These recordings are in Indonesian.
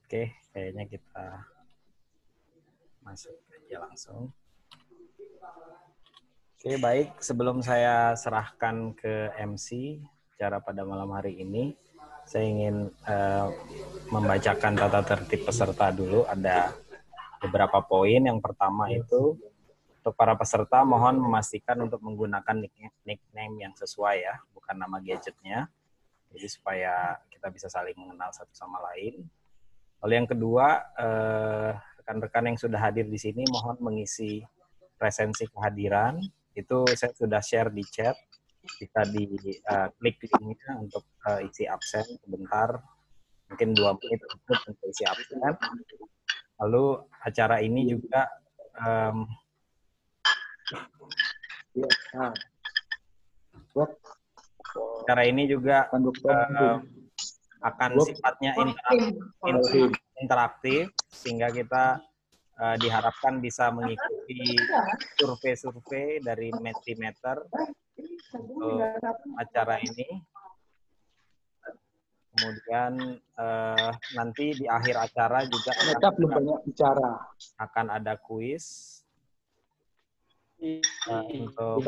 Oke, kayaknya kita masuk aja langsung. Oke, baik. Sebelum saya serahkan ke MC acara pada malam hari ini, saya ingin membacakan tata tertib peserta dulu. Ada beberapa poin. Yang pertama itu, untuk para peserta mohon memastikan untuk menggunakan nickname yang sesuai ya, bukan nama gadgetnya. Jadi supaya kita bisa saling mengenal satu sama lain. Lalu yang kedua, rekan-rekan yang sudah hadir di sini mohon mengisi presensi kehadiran. Itu saya sudah share di chat, bisa diklik linknya untuk isi absen sebentar, mungkin 2 menit cukup untuk isi absen. Lalu acara ini juga akan sifatnya interaktif, sehingga kita diharapkan bisa mengikuti survei-survei dari Mentimeter untuk acara ini. Kemudian nanti di akhir acara juga akan ada kuis untuk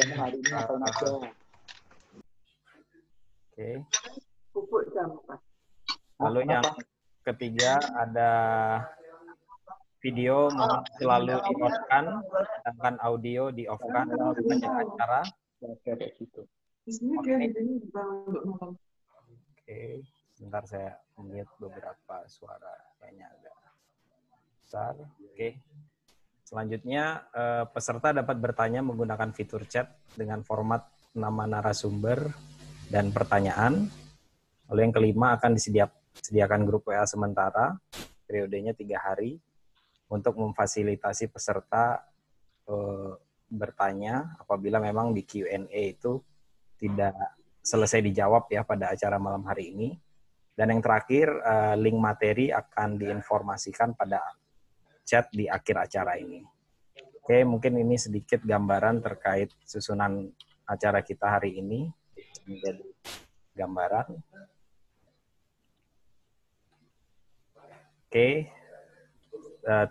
Lalu yang ketiga ada video mohon selalu di-on-kan, sedangkan audio di-off-kan sepanjang acara. Oke, sebentar saya melihat beberapa suara kayaknya agak besar. Oke. Selanjutnya, peserta dapat bertanya menggunakan fitur chat dengan format nama narasumber dan pertanyaan. Lalu yang kelima, akan disediakan grup WA sementara, periodenya 3 hari, untuk memfasilitasi peserta bertanya apabila memang di Q&A itu tidak selesai dijawab ya pada acara malam hari ini. Dan yang terakhir, link materi akan diinformasikan pada chat di akhir acara ini. Oke, mungkin ini sedikit gambaran terkait susunan acara kita hari ini. Menjadi gambaran. Oke,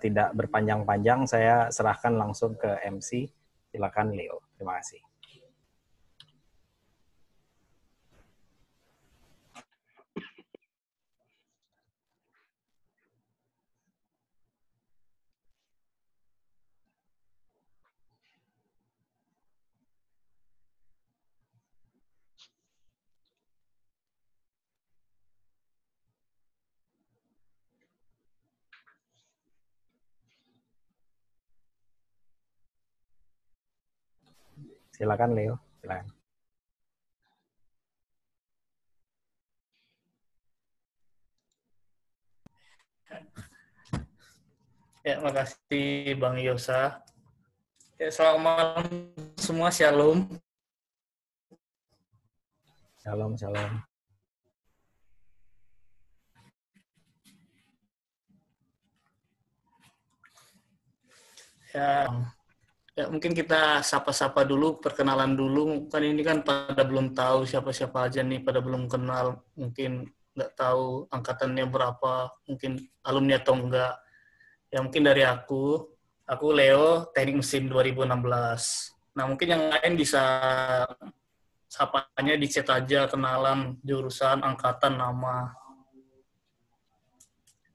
tidak berpanjang-panjang, saya serahkan langsung ke MC. Silakan Leo. Terima kasih. Silakan Leo, silakan. Ya, makasih Bang Yosa. Ya, selamat malam semua, shalom. Shalom, shalom. Ya, mungkin kita sapa-sapa dulu, perkenalan dulu. Kan ini kan pada belum tahu siapa-siapa aja nih, pada belum kenal. Mungkin nggak tahu angkatannya berapa, mungkin alumni atau enggak. Ya mungkin dari aku Leo, Teknik Mesin 2016. Nah mungkin yang lain bisa sapanya di chat aja, kenalan, jurusan, angkatan, nama.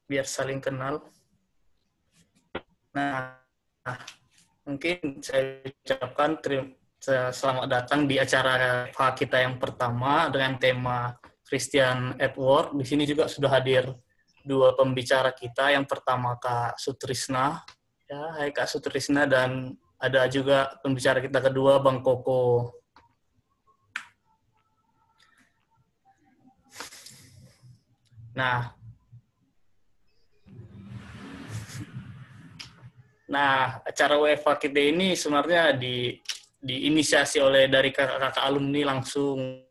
Biar saling kenal. Nah, mungkin saya ucapkan selamat datang di acara kita yang pertama dengan tema Christian at Work. Di sini juga sudah hadir 2 pembicara kita. Yang pertama Kak Sutrisna. Ya, hai Kak Sutrisna, dan ada juga pembicara kita kedua Bang Koko. Nah, acara WFH kita ini sebenarnya diinisiasi oleh dari kakak-kakak alumni langsung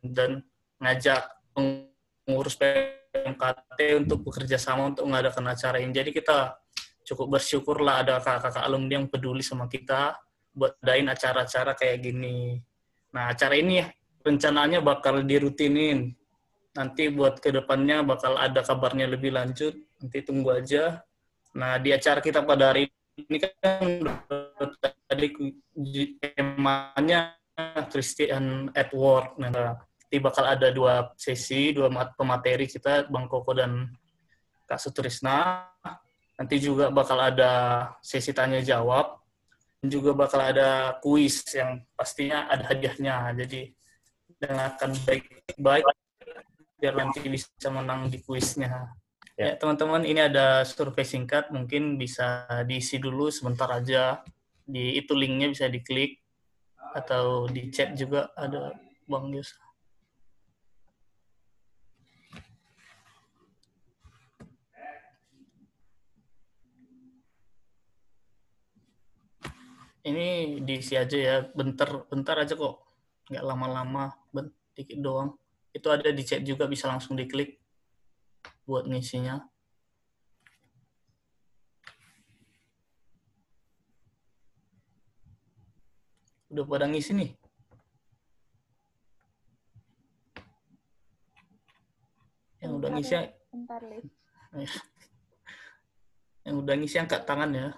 dan ngajak pengurus PMKT untuk bekerja sama untuk mengadakan acara ini. Jadi kita cukup bersyukur lah ada kakak-kakak alumni yang peduli sama kita buat adain acara-acara kayak gini. Nah, acara ini rencananya bakal dirutinin nanti buat kedepannya bakal ada kabarnya lebih lanjut, nanti tunggu aja. Nah, di acara kita pada hari ini kan tadi temanya Christian at Work. Nah, nanti bakal ada 2 sesi, 2 pemateri kita, Bang Koko dan Kak Sutrisna. Nanti juga bakal ada sesi tanya jawab, dan juga bakal ada kuis yang pastinya ada hadiahnya. Jadi dengarkan baik-baik biar nanti bisa menang di kuisnya. Ya, teman-teman, ini ada survei singkat, mungkin bisa diisi dulu sebentar aja. Di itu linknya bisa diklik, atau di chat juga ada Bang Yus. Ini diisi aja ya, bentar aja kok, nggak lama-lama, dikit doang. Itu ada di chat juga, bisa langsung diklik buat ngisinya. Udah pada ngisi nih. Yang udah ngisi, bentar, Liv. Yang udah ngisi angkat tangan ya.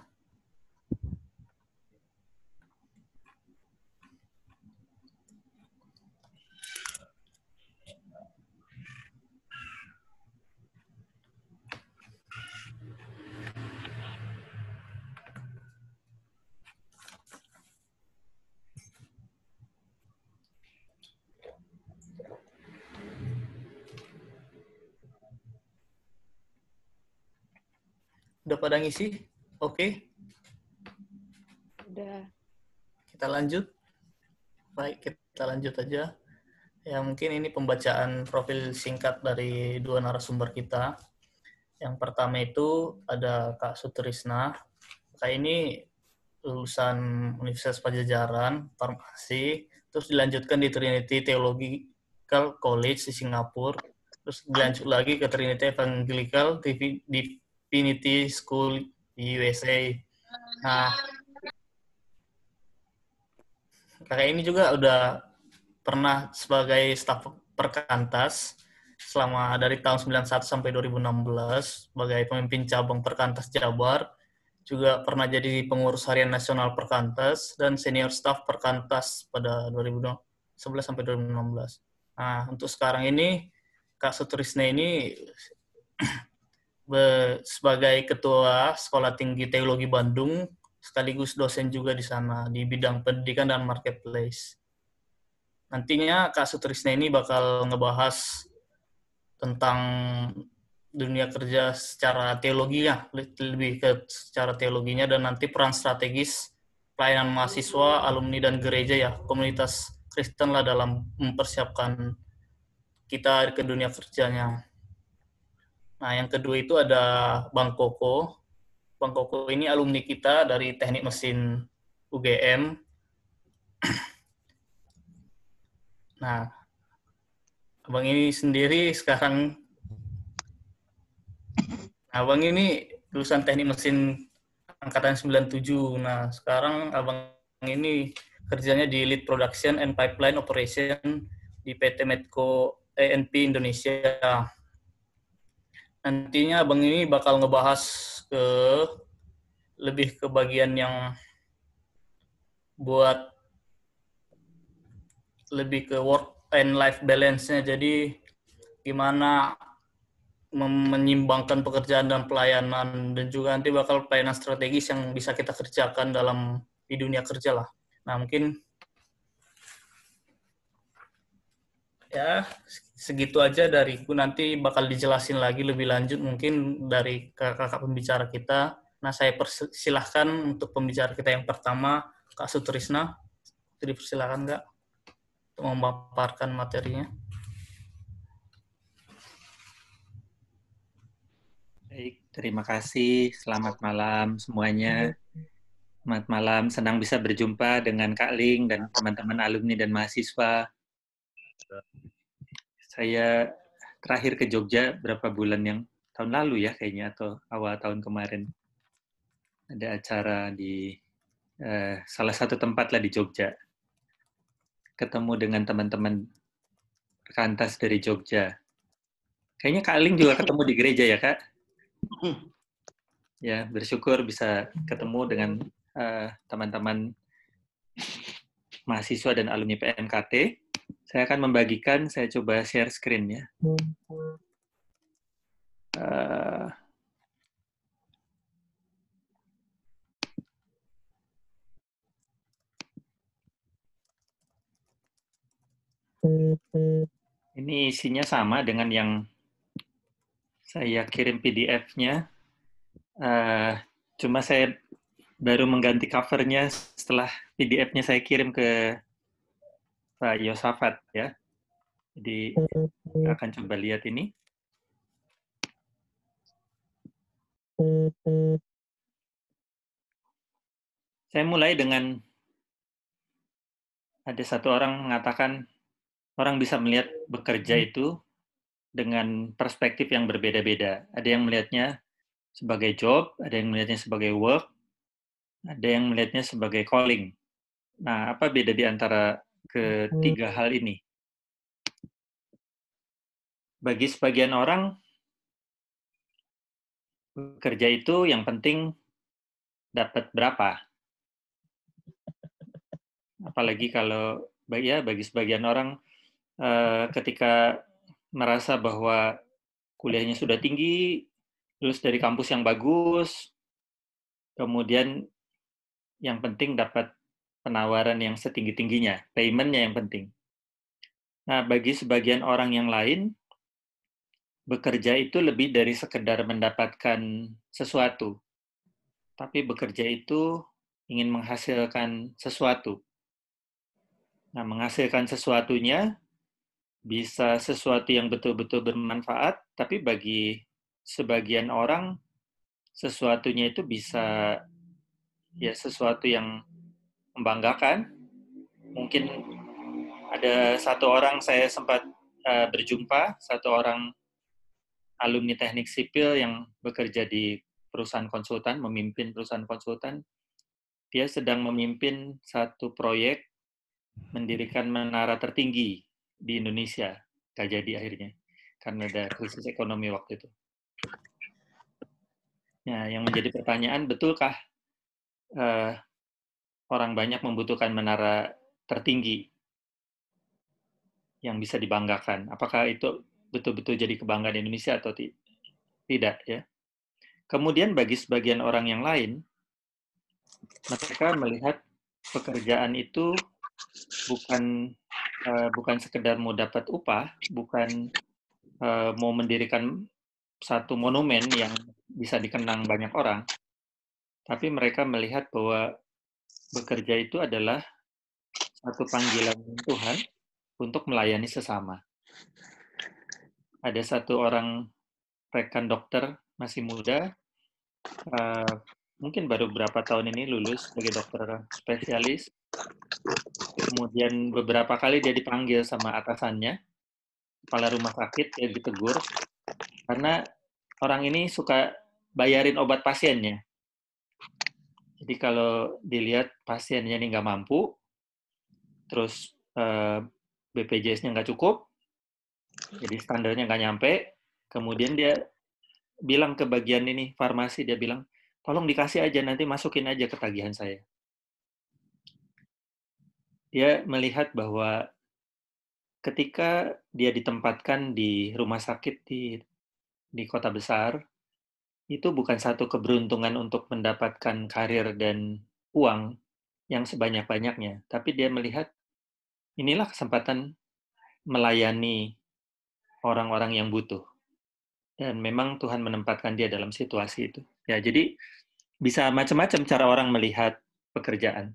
Udah pada ngisi? Oke. Udah. Kita lanjut. Baik, kita lanjut aja. Ya, mungkin ini pembacaan profil singkat dari 2 narasumber kita. Yang pertama itu ada Kak Sutrisna. Kak ini lulusan Universitas Padjadjaran, farmasi, terus dilanjutkan di Trinity Theological College di Singapura, terus dilanjut lagi ke Trinity Evangelical Divinity School di USA. Nah, kakak ini juga udah pernah sebagai staf Perkantas selama dari tahun 91 sampai 2016 sebagai pemimpin cabang Perkantas Jabar, juga pernah jadi pengurus harian nasional Perkantas dan senior staf Perkantas pada 2011 sampai 2016. Nah, untuk sekarang ini Kak Sutrisna ini sebagai ketua Sekolah Tinggi Teologi Bandung, sekaligus dosen juga di sana di bidang pendidikan dan marketplace. Nantinya Kak Sutrisna ini bakal ngebahas tentang dunia kerja secara teologinya, lebih ke secara teologinya, dan nanti peran strategis pelayanan mahasiswa, alumni, dan gereja ya, komunitas Kristen lah dalam mempersiapkan kita ke dunia kerjanya. Nah, yang kedua itu ada Bang Koko. Bang Koko ini alumni kita dari Teknik Mesin UGM. Nah, Abang ini sendiri sekarang, Abang ini lulusan Teknik Mesin Angkatan 97. Nah, sekarang Abang ini kerjanya di Lead Production and Pipeline Operation di PT Medco ENP Indonesia. Nantinya Abang ini bakal ngebahas lebih ke bagian yang buat lebih ke work and life balance-nya. Jadi gimana menyimbangkan pekerjaan dan pelayanan, dan juga nanti bakal pelayanan strategis yang bisa kita kerjakan di dunia kerja lah. Nah, mungkin ya segitu aja dariku, nanti bakal dijelasin lagi lebih lanjut mungkin dari kakak pembicara kita. Nah, saya persilahkan untuk pembicara kita yang pertama, Kak Sutrisna. Dipersilakan, Kak, untuk memaparkan materinya. Baik, terima kasih. Selamat malam semuanya. Selamat malam, senang bisa berjumpa dengan Kak Ling dan teman-teman alumni dan mahasiswa. Saya terakhir ke Jogja berapa bulan tahun lalu ya kayaknya, atau awal tahun kemarin. Ada acara di salah satu tempat lah di Jogja. Ketemu dengan teman-teman Perkantas dari Jogja. Kayaknya Kak Ling juga ketemu di gereja ya, Kak? Ya, bersyukur bisa ketemu dengan teman-teman mahasiswa dan alumni PMKT. Saya akan membagikan, saya coba share screen ya. Ini isinya sama dengan yang saya kirim PDF-nya. Cuma saya baru mengganti cover-nya setelah PDF-nya saya kirim ke Pak Yosafat ya. Jadi kita akan coba lihat ini. Saya mulai dengan ada satu orang mengatakan orang bisa melihat bekerja itu dengan perspektif yang berbeda-beda. Ada yang melihatnya sebagai job, ada yang melihatnya sebagai work, ada yang melihatnya sebagai calling. Nah, apa beda di antara ketiga hal ini? Bagi sebagian orang, bekerja itu yang penting dapat berapa. Apalagi kalau bagi sebagian orang ketika merasa bahwa kuliahnya sudah tinggi, lulus dari kampus yang bagus, kemudian yang penting dapat penawaran yang setinggi-tingginya, payment-nya yang penting. Nah, bagi sebagian orang yang lain, bekerja itu lebih dari sekedar mendapatkan sesuatu, tapi bekerja itu ingin menghasilkan sesuatu. Nah, menghasilkan sesuatunya bisa sesuatu yang betul-betul bermanfaat, tapi bagi sebagian orang sesuatunya itu bisa ya sesuatu yang membanggakan. Mungkin ada satu orang saya sempat berjumpa, satu orang alumni teknik sipil yang bekerja di perusahaan konsultan, memimpin perusahaan konsultan. Dia sedang memimpin satu proyek mendirikan menara tertinggi di Indonesia. Gak jadi akhirnya, karena ada krisis ekonomi waktu itu. Nah, yang menjadi pertanyaan, betulkah orang banyak membutuhkan menara tertinggi yang bisa dibanggakan? Apakah itu betul-betul jadi kebanggaan Indonesia atau tidak? Ya. Kemudian bagi sebagian orang yang lain, mereka melihat pekerjaan itu bukan sekedar mau dapat upah, bukan mau mendirikan satu monumen yang bisa dikenang banyak orang, tapi mereka melihat bahwa bekerja itu adalah satu panggilan Tuhan untuk melayani sesama. Ada satu orang rekan dokter masih muda, mungkin baru beberapa tahun ini lulus sebagai dokter spesialis. Kemudian beberapa kali dia dipanggil sama atasannya, kepala rumah sakit, dia ditegur, karena orang ini suka bayarin obat pasiennya. Jadi kalau dilihat pasiennya ini nggak mampu, terus BPJS-nya nggak cukup, jadi standarnya nggak nyampe, kemudian dia bilang ke bagian ini, farmasi, dia bilang, tolong dikasih aja, nanti masukin aja ke tagihan saya. Dia melihat bahwa ketika dia ditempatkan di rumah sakit di kota besar, itu bukan satu keberuntungan untuk mendapatkan karir dan uang yang sebanyak-banyaknya, tapi dia melihat inilah kesempatan melayani orang-orang yang butuh. Dan memang Tuhan menempatkan dia dalam situasi itu. Ya, jadi bisa macam-macam cara orang melihat pekerjaan.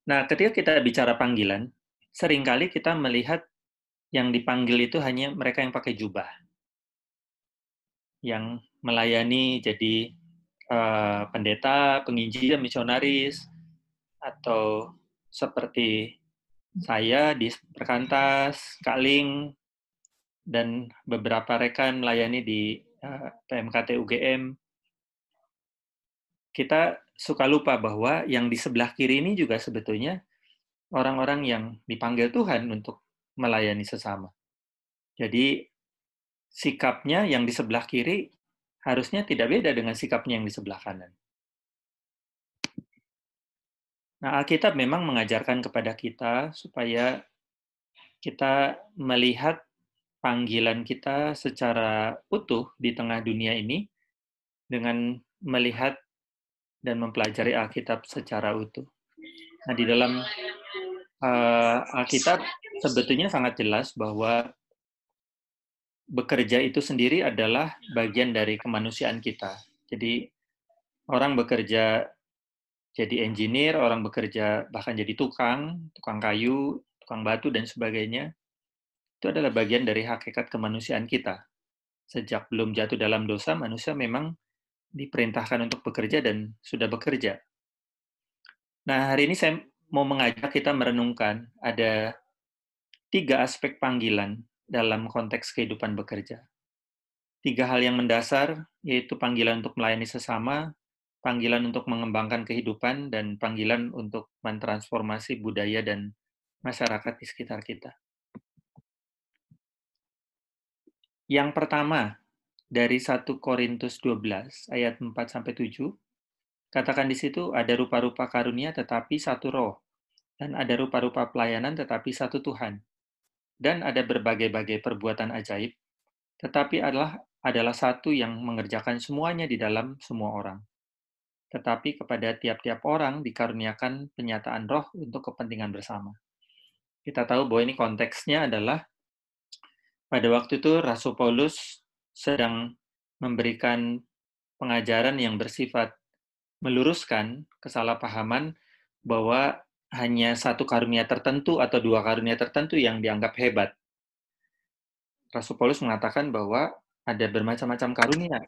Nah, ketika kita bicara panggilan, seringkali kita melihat yang dipanggil itu hanya mereka yang pakai jubah, yang melayani jadi pendeta, penginjil, misionaris, atau seperti saya di Perkantas, Kak Ling, dan beberapa rekan melayani di PMKT UGM. Kita suka lupa bahwa yang di sebelah kiri ini juga sebetulnya orang-orang yang dipanggil Tuhan untuk melayani sesama. Jadi sikapnya yang di sebelah kiri harusnya tidak beda dengan sikapnya yang di sebelah kanan. Nah, Alkitab memang mengajarkan kepada kita supaya kita melihat panggilan kita secara utuh di tengah dunia ini dengan melihat dan mempelajari Alkitab secara utuh. Nah, di dalam Alkitab sebetulnya sangat jelas bahwa bekerja itu sendiri adalah bagian dari kemanusiaan kita. Jadi orang bekerja jadi engineer, orang bekerja bahkan jadi tukang kayu, tukang batu, dan sebagainya. Itu adalah bagian dari hakikat kemanusiaan kita. Sejak belum jatuh dalam dosa, manusia memang diperintahkan untuk bekerja dan sudah bekerja. Nah, hari ini saya mau mengajak kita merenungkan ada 3 aspek panggilan dalam konteks kehidupan bekerja. 3 hal yang mendasar, yaitu panggilan untuk melayani sesama, panggilan untuk mengembangkan kehidupan, dan panggilan untuk mentransformasi budaya dan masyarakat di sekitar kita. Yang pertama, dari 1 Korintus 12 ayat 4-7, katakan di situ ada rupa-rupa karunia tetapi satu roh, dan ada rupa-rupa pelayanan tetapi satu Tuhan, dan ada berbagai-bagai perbuatan ajaib, tetapi adalah satu yang mengerjakan semuanya di dalam semua orang. Tetapi kepada tiap-tiap orang dikaruniakan penyataan roh untuk kepentingan bersama. Kita tahu bahwa ini konteksnya adalah pada waktu itu Rasul Paulus sedang memberikan pengajaran yang bersifat meluruskan kesalahpahaman bahwa hanya satu karunia tertentu atau 2 karunia tertentu yang dianggap hebat. Rasul Paulus mengatakan bahwa ada bermacam-macam karunia,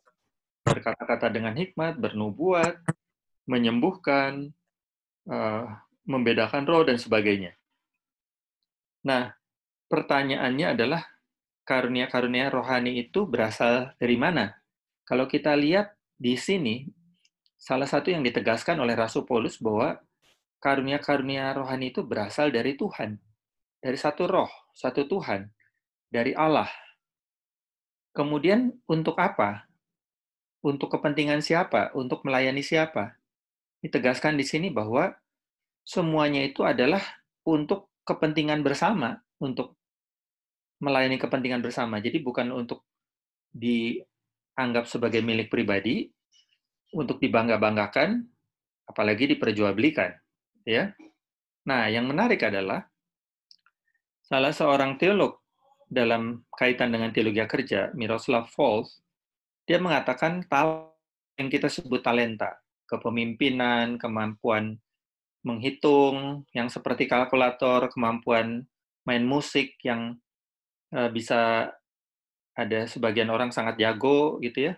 berkata-kata dengan hikmat, bernubuat, menyembuhkan, membedakan roh, dan sebagainya. Nah, pertanyaannya adalah karunia-karunia rohani itu berasal dari mana? Kalau kita lihat di sini, salah satu yang ditegaskan oleh Rasul Paulus bahwa karunia-karunia rohani itu berasal dari Tuhan, dari satu roh, satu Tuhan, dari Allah. Kemudian untuk apa? Untuk kepentingan siapa? Untuk melayani siapa? Ditegaskan di sini bahwa semuanya itu adalah untuk kepentingan bersama, untuk melayani kepentingan bersama. Jadi bukan untuk dianggap sebagai milik pribadi, untuk dibangga-banggakan, apalagi diperjualbelikan. Ya. Nah, yang menarik adalah salah seorang teolog dalam kaitan dengan teologi kerja, Miroslav Volf, dia mengatakan yang kita sebut talenta, kepemimpinan, kemampuan menghitung, yang seperti kalkulator, kemampuan main musik yang bisa ada sebagian orang sangat jago gitu ya,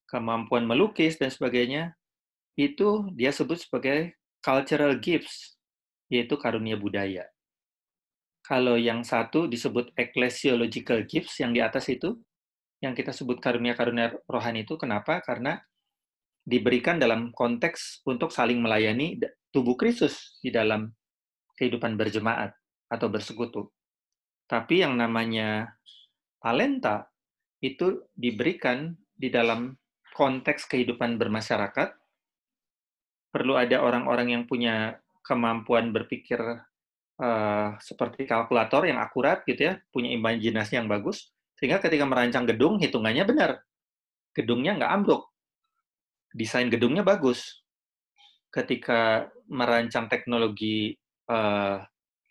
kemampuan melukis dan sebagainya, itu dia sebut sebagai cultural gifts, yaitu karunia budaya. Kalau yang satu disebut ecclesiological gifts, yang di atas itu, yang kita sebut karunia-karunia rohani itu, kenapa? Karena diberikan dalam konteks untuk saling melayani tubuh Kristus di dalam kehidupan berjemaat atau bersekutu. Tapi yang namanya talenta itu diberikan di dalam konteks kehidupan bermasyarakat. Perlu ada orang-orang yang punya kemampuan berpikir seperti kalkulator yang akurat gitu ya, punya imajinasi yang bagus, sehingga ketika merancang gedung, hitungannya benar. Gedungnya nggak ambruk. Desain gedungnya bagus. Ketika merancang teknologi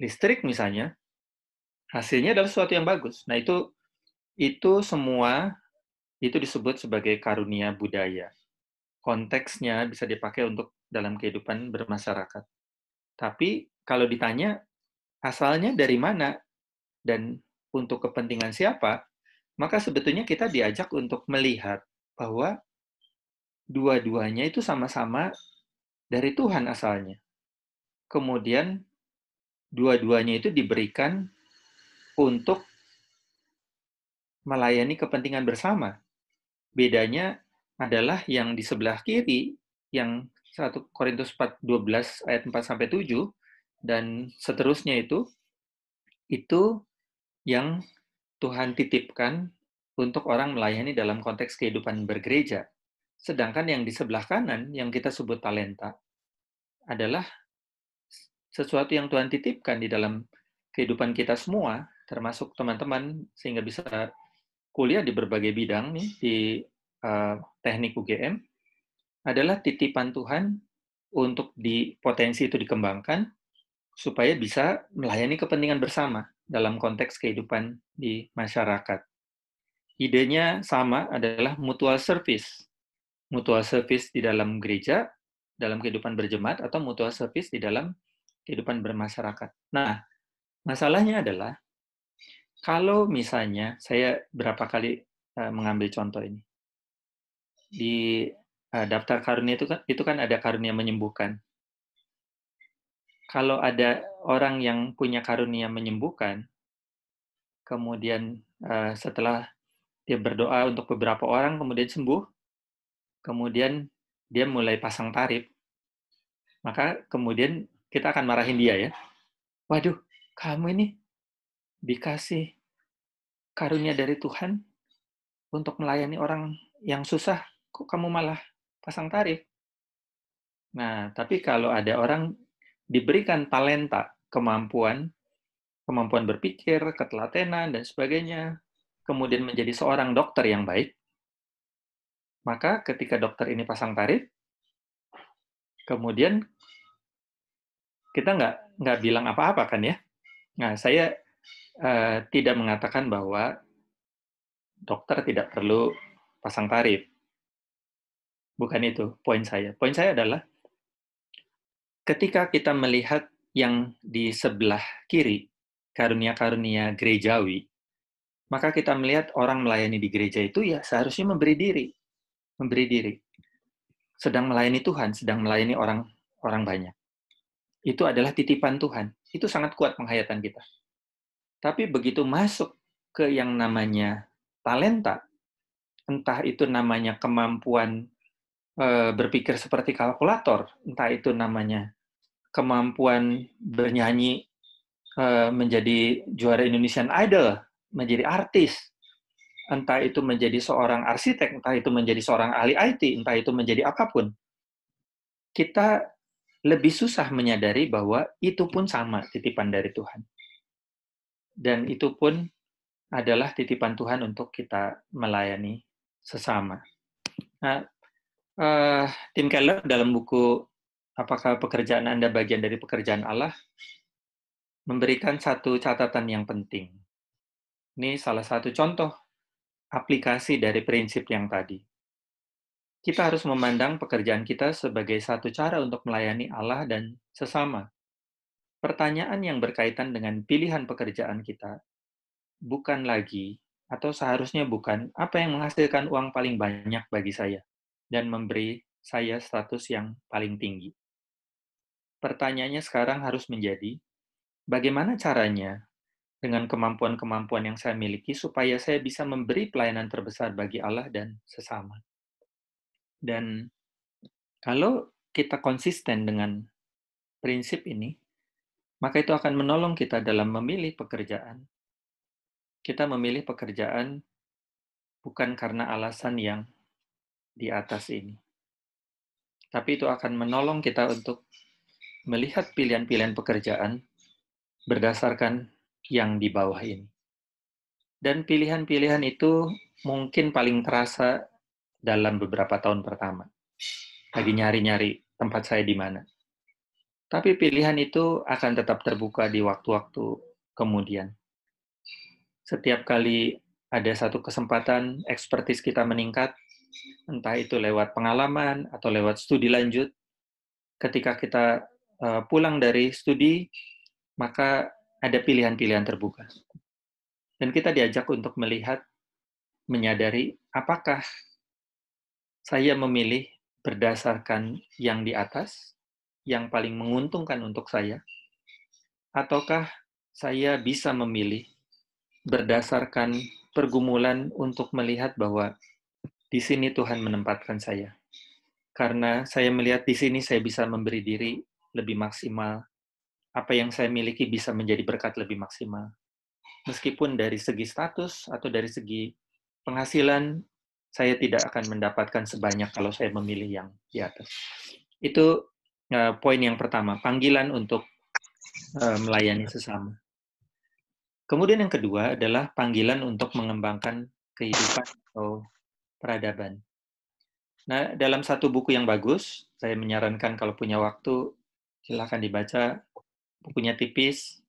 listrik misalnya, hasilnya adalah sesuatu yang bagus. Nah, itu semua itu disebut sebagai karunia budaya. Konteksnya bisa dipakai untuk dalam kehidupan bermasyarakat. Tapi kalau ditanya, asalnya dari mana dan untuk kepentingan siapa, maka sebetulnya kita diajak untuk melihat bahwa dua-duanya itu sama-sama dari Tuhan asalnya. Kemudian dua-duanya itu diberikan untuk melayani kepentingan bersama. Bedanya adalah yang di sebelah kiri, yang 1 Korintus 12 ayat 4-7, dan seterusnya itu yang Tuhan titipkan untuk orang melayani dalam konteks kehidupan bergereja. Sedangkan yang di sebelah kanan, yang kita sebut talenta, adalah sesuatu yang Tuhan titipkan di dalam kehidupan kita semua, termasuk teman-teman, sehingga bisa kuliah di berbagai bidang nih, di teknik UGM, adalah titipan Tuhan untuk potensi itu dikembangkan, supaya bisa melayani kepentingan bersama dalam konteks kehidupan di masyarakat. Idenya sama, adalah mutual service. Mutual service di dalam gereja, dalam kehidupan berjemaat, atau mutual service di dalam kehidupan bermasyarakat. Nah, masalahnya adalah, kalau misalnya, saya berapa kali mengambil contoh ini, di daftar karunia itu kan ada karunia menyembuhkan. Kalau ada orang yang punya karunia menyembuhkan, kemudian setelah dia berdoa untuk beberapa orang, kemudian sembuh, kemudian dia mulai pasang tarif, maka kemudian kita akan marahin dia ya. Waduh, kamu ini dikasih karunia dari Tuhan untuk melayani orang yang susah, kok kamu malah pasang tarif? Nah, tapi kalau ada orang diberikan talenta, kemampuan berpikir, ketelatenan, dan sebagainya, kemudian menjadi seorang dokter yang baik, maka ketika dokter ini pasang tarif, kemudian kita nggak bilang apa-apa kan ya. Nah, saya tidak mengatakan bahwa dokter tidak perlu pasang tarif. Bukan itu poin saya. Poin saya adalah ketika kita melihat yang di sebelah kiri, karunia-karunia gerejawi, maka kita melihat orang melayani di gereja itu ya seharusnya memberi diri. Sedang melayani Tuhan, sedang melayani orang banyak. Itu adalah titipan Tuhan. Itu sangat kuat penghayatan kita. Tapi begitu masuk ke yang namanya talenta, entah itu namanya kemampuan berpikir seperti kalkulator, entah itu namanya kemampuan bernyanyi menjadi juara Indonesian Idol, menjadi artis, entah itu menjadi seorang arsitek, entah itu menjadi seorang ahli IT, entah itu menjadi apapun, kita lebih susah menyadari bahwa itu pun sama titipan dari Tuhan. Dan itu pun adalah titipan Tuhan untuk kita melayani sesama. Nah, Tim Keller dalam buku Apakah Pekerjaan Anda Bagian dari Pekerjaan Allah memberikan satu catatan yang penting. Ini salah satu contoh aplikasi dari prinsip yang tadi. Kita harus memandang pekerjaan kita sebagai satu cara untuk melayani Allah dan sesama. Pertanyaan yang berkaitan dengan pilihan pekerjaan kita bukan lagi, atau seharusnya bukan, apa yang menghasilkan uang paling banyak bagi saya dan memberi saya status yang paling tinggi. Pertanyaannya sekarang harus menjadi, bagaimana caranya dengan kemampuan-kemampuan yang saya miliki supaya saya bisa memberi pelayanan terbesar bagi Allah dan sesama. Dan kalau kita konsisten dengan prinsip ini, maka itu akan menolong kita dalam memilih pekerjaan. Kita memilih pekerjaan bukan karena alasan yang di atas ini. Tapi itu akan menolong kita untuk melihat pilihan-pilihan pekerjaan berdasarkan yang di bawah ini. Dan pilihan-pilihan itu mungkin paling terasa dalam beberapa tahun pertama. Lagi nyari-nyari tempat saya di mana. Tapi pilihan itu akan tetap terbuka di waktu-waktu kemudian. Setiap kali ada satu kesempatan ekspertis kita meningkat, entah itu lewat pengalaman atau lewat studi lanjut, ketika kita pulang dari studi, maka ada pilihan-pilihan terbuka. Dan kita diajak untuk melihat, menyadari apakah saya memilih berdasarkan yang di atas, yang paling menguntungkan untuk saya, ataukah saya bisa memilih berdasarkan pergumulan untuk melihat bahwa di sini Tuhan menempatkan saya. Karena saya melihat di sini saya bisa memberi diri lebih maksimal, apa yang saya miliki bisa menjadi berkat lebih maksimal. Meskipun dari segi status atau dari segi penghasilan saya tidak akan mendapatkan sebanyak kalau saya memilih yang di atas. Itu poin yang pertama, panggilan untuk melayani sesama. Kemudian yang kedua adalah panggilan untuk mengembangkan kehidupan atau peradaban. Nah, dalam satu buku yang bagus, saya menyarankan kalau punya waktu, silakan dibaca. Bukunya tipis,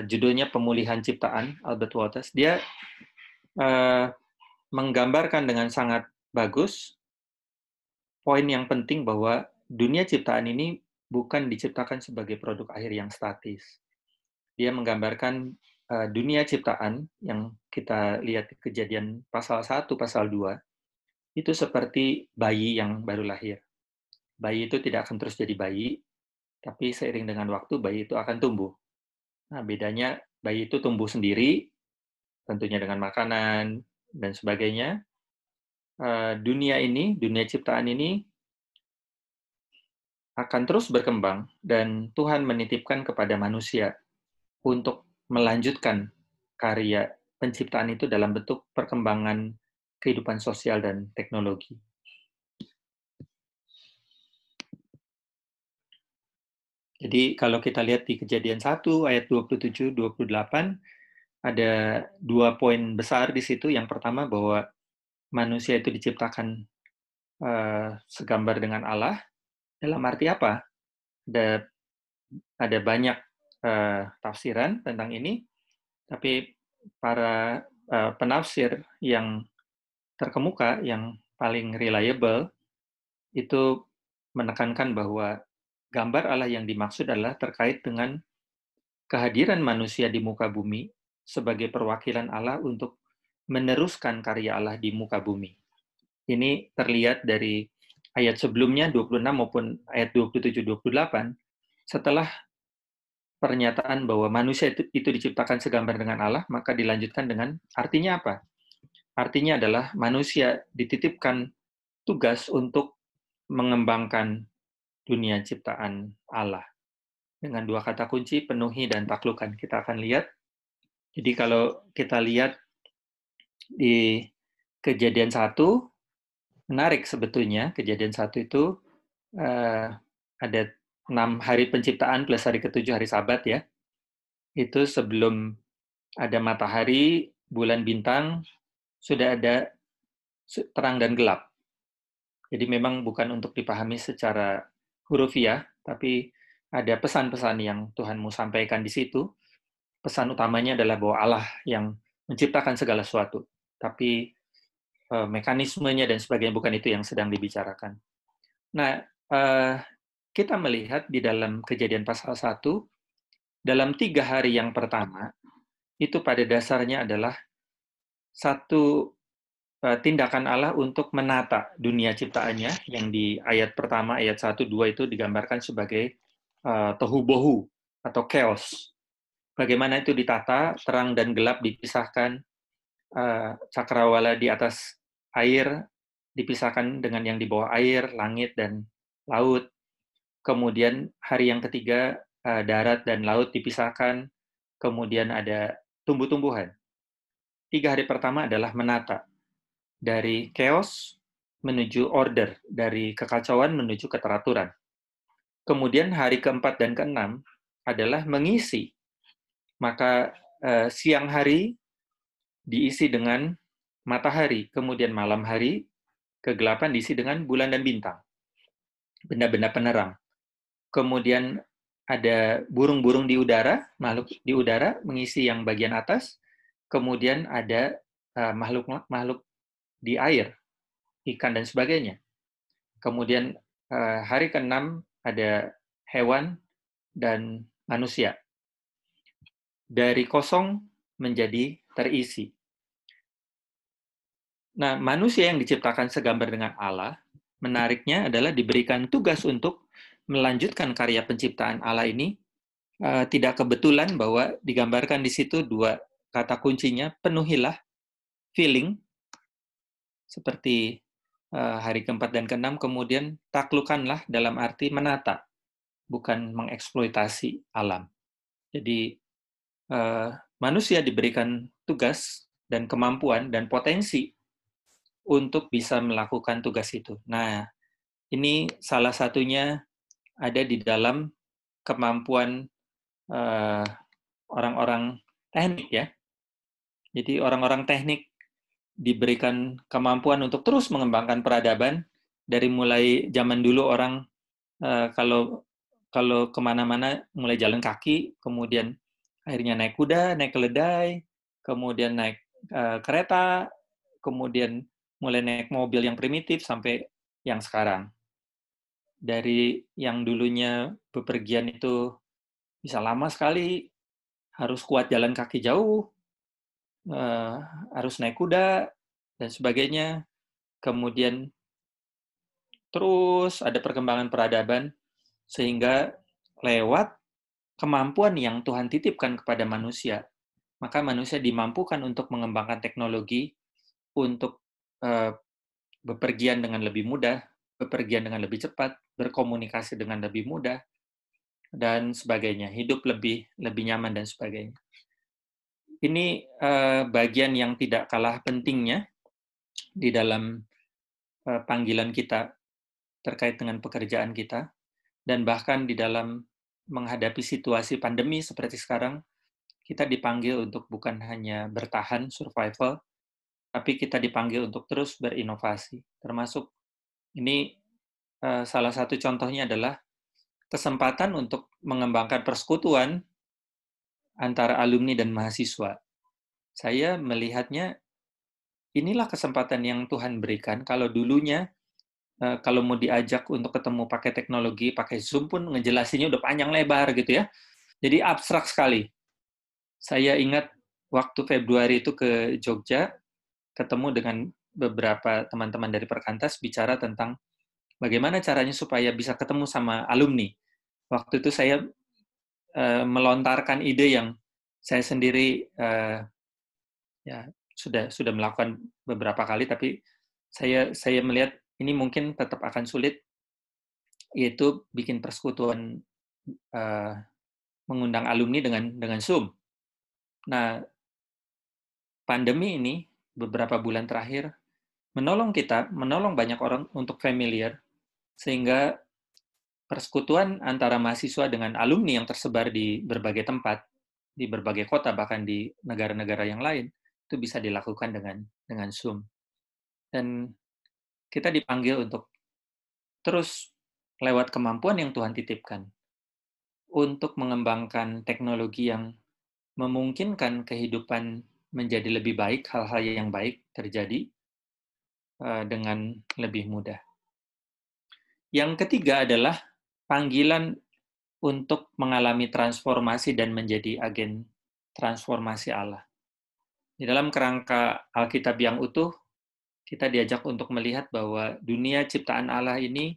judulnya Pemulihan Ciptaan, Albert Waters. Dia menggambarkan dengan sangat bagus poin yang penting bahwa dunia ciptaan ini bukan diciptakan sebagai produk akhir yang statis. Dia menggambarkan dunia ciptaan yang kita lihat di Kejadian pasal 1, pasal 2, itu seperti bayi yang baru lahir. Bayi itu tidak akan terus jadi bayi, tapi seiring dengan waktu bayi itu akan tumbuh. Nah, bedanya bayi itu tumbuh sendiri, tentunya dengan makanan dan sebagainya. Dunia ini, dunia ciptaan ini akan terus berkembang dan Tuhan menitipkan kepada manusia untuk melanjutkan karya penciptaan itu dalam bentuk perkembangan kehidupan sosial dan teknologi. Jadi kalau kita lihat di Kejadian 1 ayat 27-28, ada 2 poin besar di situ. Yang pertama bahwa manusia itu diciptakan segambar dengan Allah. Dalam arti apa? Ada banyak tafsiran tentang ini, tapi para penafsir yang terkemuka, yang paling reliable, itu menekankan bahwa gambar Allah yang dimaksud adalah terkait dengan kehadiran manusia di muka bumi sebagai perwakilan Allah untuk meneruskan karya Allah di muka bumi. Ini terlihat dari ayat sebelumnya 26 maupun ayat 27-28, setelah pernyataan bahwa manusia itu diciptakan segambar dengan Allah, maka dilanjutkan dengan artinya apa? Artinya adalah manusia dititipkan tugas untuk mengembangkan dunia ciptaan Allah. Dengan 2 kata kunci, penuhi dan taklukkan. Kita akan lihat. Jadi kalau kita lihat di Kejadian 1, menarik sebetulnya. Kejadian 1 itu ada 6 hari penciptaan plus hari ke-7 hari Sabat ya. Itu sebelum ada matahari, bulan, bintang, sudah ada terang dan gelap. Jadi memang bukan untuk dipahami secara hurufiah, tapi ada pesan-pesan yang Tuhan mau sampaikan di situ. Pesan utamanya adalah bahwa Allah yang menciptakan segala sesuatu. Tapi mekanismenya dan sebagainya bukan itu yang sedang dibicarakan. Nah, kita melihat di dalam Kejadian pasal 1, dalam 3 hari yang pertama, itu pada dasarnya adalah satu tindakan Allah untuk menata dunia ciptaannya, yang di ayat pertama, ayat 1, 2 itu digambarkan sebagai tohu bohu atau chaos. Bagaimana itu ditata, terang dan gelap dipisahkan, cakrawala di atas air dipisahkan dengan yang di bawah air, langit dan laut. Kemudian hari yang ketiga, darat dan laut dipisahkan, kemudian ada tumbuh-tumbuhan. 3 hari pertama adalah menata, dari chaos menuju order, dari kekacauan menuju keteraturan. Kemudian hari keempat dan keenam adalah mengisi. Maka siang hari diisi dengan matahari, kemudian malam hari kegelapan diisi dengan bulan dan bintang, benda-benda penerang. Kemudian ada burung-burung di udara, makhluk di udara mengisi yang bagian atas. Kemudian ada makhluk-makhluk di air, ikan dan sebagainya. Kemudian hari ke-6 ada hewan dan manusia. Dari kosong menjadi terisi. Nah, manusia yang diciptakan segambar dengan Allah, menariknya adalah diberikan tugas untuk melanjutkan karya penciptaan Allah ini. Tidak kebetulan bahwa digambarkan di situ 2 kata kuncinya, penuhilah, filling, seperti hari keempat dan keenam, kemudian taklukkanlah dalam arti menata, bukan mengeksploitasi alam. Jadi manusia diberikan tugas dan kemampuan dan potensi untuk bisa melakukan tugas itu. Nah, ini salah satunya ada di dalam kemampuan orang-orang teknik ya. Jadi orang-orang teknik diberikan kemampuan untuk terus mengembangkan peradaban dari mulai zaman dulu orang kalau kemana-mana mulai jalan kaki, kemudian akhirnya naik kuda, naik keledai, kemudian naik kereta, kemudian mulai naik mobil yang primitif sampai yang sekarang. Dari yang dulunya bepergian itu bisa lama sekali, harus kuat jalan kaki jauh, harus naik kuda, dan sebagainya. Kemudian terus ada perkembangan peradaban, sehingga lewat kemampuan yang Tuhan titipkan kepada manusia, maka manusia dimampukan untuk mengembangkan teknologi untuk bepergian dengan lebih mudah, bepergian dengan lebih cepat, berkomunikasi dengan lebih mudah, dan sebagainya, hidup lebih nyaman dan sebagainya. Ini bagian yang tidak kalah pentingnya di dalam panggilan kita terkait dengan pekerjaan kita, dan bahkan di dalam menghadapi situasi pandemi seperti sekarang, kita dipanggil untuk bukan hanya bertahan, survival, tapi kita dipanggil untuk terus berinovasi. Termasuk ini salah satu contohnya adalah kesempatan untuk mengembangkan persekutuan antara alumni dan mahasiswa. Saya melihatnya inilah kesempatan yang Tuhan berikan. Kalau dulunya, kalau mau diajak untuk ketemu pakai teknologi, pakai Zoom pun ngejelasinnya udah panjang lebar gitu ya. Jadi abstrak sekali. Saya ingat waktu Februari itu ke Jogja, ketemu dengan beberapa teman-teman dari Perkantas bicara tentang bagaimana caranya supaya bisa ketemu sama alumni. Waktu itu saya melontarkan ide yang saya sendiri ya sudah melakukan beberapa kali, tapi saya melihat ini mungkin tetap akan sulit, yaitu bikin persekutuan mengundang alumni dengan Zoom. Nah, pandemi ini beberapa bulan terakhir menolong banyak orang untuk familiar, sehingga persekutuan antara mahasiswa dengan alumni yang tersebar di berbagai tempat, di berbagai kota, bahkan di negara-negara yang lain, itu bisa dilakukan dengan Zoom. Dan kita dipanggil untuk terus lewat kemampuan yang Tuhan titipkan untuk mengembangkan teknologi yang memungkinkan kehidupan menjadi lebih baik, hal-hal yang baik terjadi dengan lebih mudah. Yang ketiga adalah panggilan untuk mengalami transformasi dan menjadi agen transformasi Allah. Di dalam kerangka Alkitab yang utuh, kita diajak untuk melihat bahwa dunia ciptaan Allah ini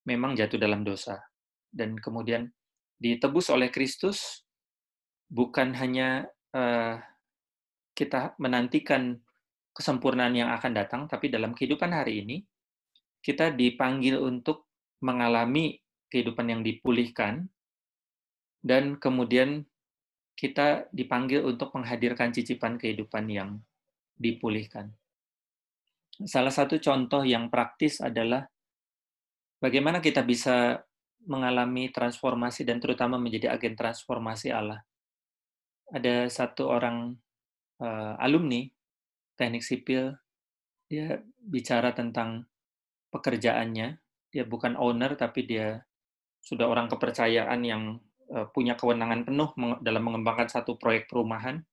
memang jatuh dalam dosa. Dan kemudian ditebus oleh Kristus, bukan hanya kita menantikan kesempurnaan yang akan datang, tapi dalam kehidupan hari ini, kita dipanggil untuk mengalami kehidupan yang dipulihkan, dan kemudian kita dipanggil untuk menghadirkan cicipan kehidupan yang dipulihkan. Salah satu contoh yang praktis adalah bagaimana kita bisa mengalami transformasi dan terutama menjadi agen transformasi Allah. Ada satu orang alumni teknik sipil, dia bicara tentang pekerjaannya. Dia bukan owner, tapi dia sudah orang kepercayaan yang punya kewenangan penuh dalam mengembangkan satu proyek perumahan.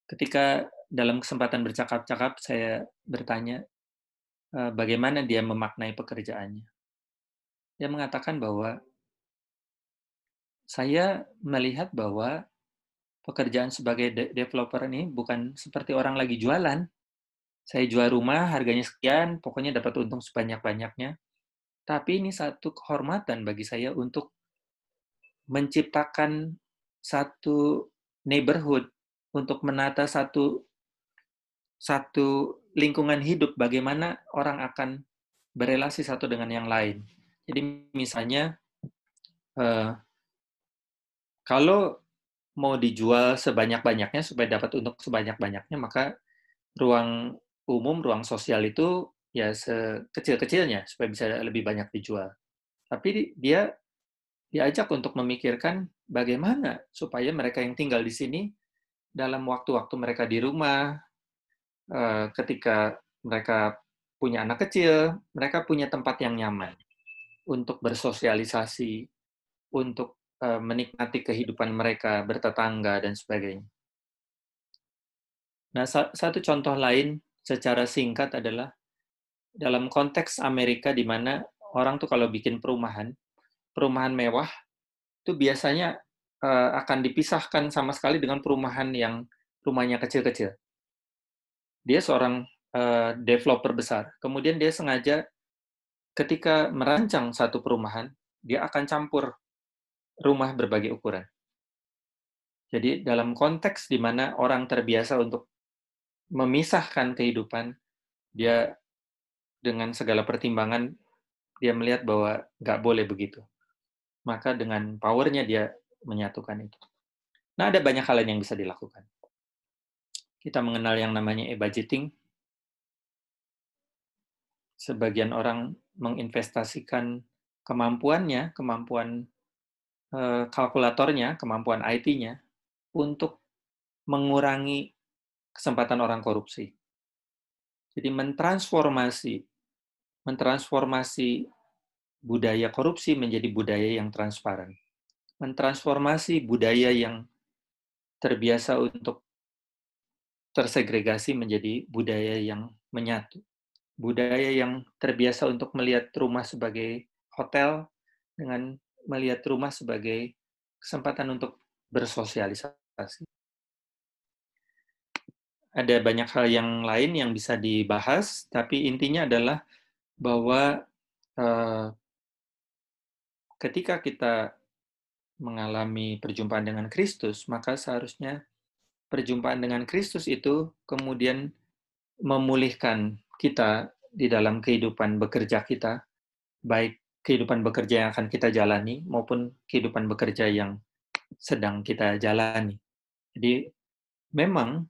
Ketika dalam kesempatan bercakap-cakap, saya bertanya bagaimana dia memaknai pekerjaannya. Dia mengatakan bahwa saya melihat bahwa pekerjaan sebagai developer ini bukan seperti orang lagi jualan. Saya jual rumah, harganya sekian, pokoknya dapat untung sebanyak-banyaknya. Tapi ini satu kehormatan bagi saya untuk menciptakan satu neighborhood, untuk menata satu lingkungan hidup, bagaimana orang akan berelasi satu dengan yang lain. Jadi misalnya, kalau mau dijual sebanyak-banyaknya supaya dapat untuk sebanyak-banyaknya, maka ruang umum, ruang sosial itu ya sekecil-kecilnya supaya bisa lebih banyak dijual. Tapi dia diajak untuk memikirkan bagaimana supaya mereka yang tinggal di sini dalam waktu-waktu mereka di rumah, ketika mereka punya anak kecil, mereka punya tempat yang nyaman untuk bersosialisasi, untuk menikmati kehidupan mereka, bertetangga, dan sebagainya. Nah, satu contoh lain secara singkat adalah dalam konteks Amerika di mana orang tuh kalau bikin perumahan mewah, itu biasanya akan dipisahkan sama sekali dengan perumahan yang rumahnya kecil-kecil. Dia seorang developer besar, kemudian dia sengaja ketika merancang satu perumahan, dia akan campur rumah berbagai ukuran. Jadi dalam konteks di mana orang terbiasa untuk memisahkan kehidupan, dia dengan segala pertimbangan, dia melihat bahwa nggak boleh begitu. Maka dengan power-nya dia menyatukan itu. Nah, ada banyak hal yang bisa dilakukan. Kita mengenal yang namanya e-budgeting. Sebagian orang menginvestasikan kemampuannya, kemampuan kalkulatornya, kemampuan IT-nya, untuk mengurangi kesempatan orang korupsi. Jadi mentransformasi budaya korupsi menjadi budaya yang transparan. Mentransformasi budaya yang terbiasa untuk tersegregasi menjadi budaya yang menyatu. Budaya yang terbiasa untuk melihat rumah sebagai hotel dengan melihat rumah sebagai kesempatan untuk bersosialisasi. Ada banyak hal yang lain yang bisa dibahas, tapi intinya adalah bahwa ketika kita mengalami perjumpaan dengan Kristus, maka seharusnya perjumpaan dengan Kristus itu kemudian memulihkan kita di dalam kehidupan bekerja kita, baik kehidupan bekerja yang akan kita jalani maupun kehidupan bekerja yang sedang kita jalani. Jadi memang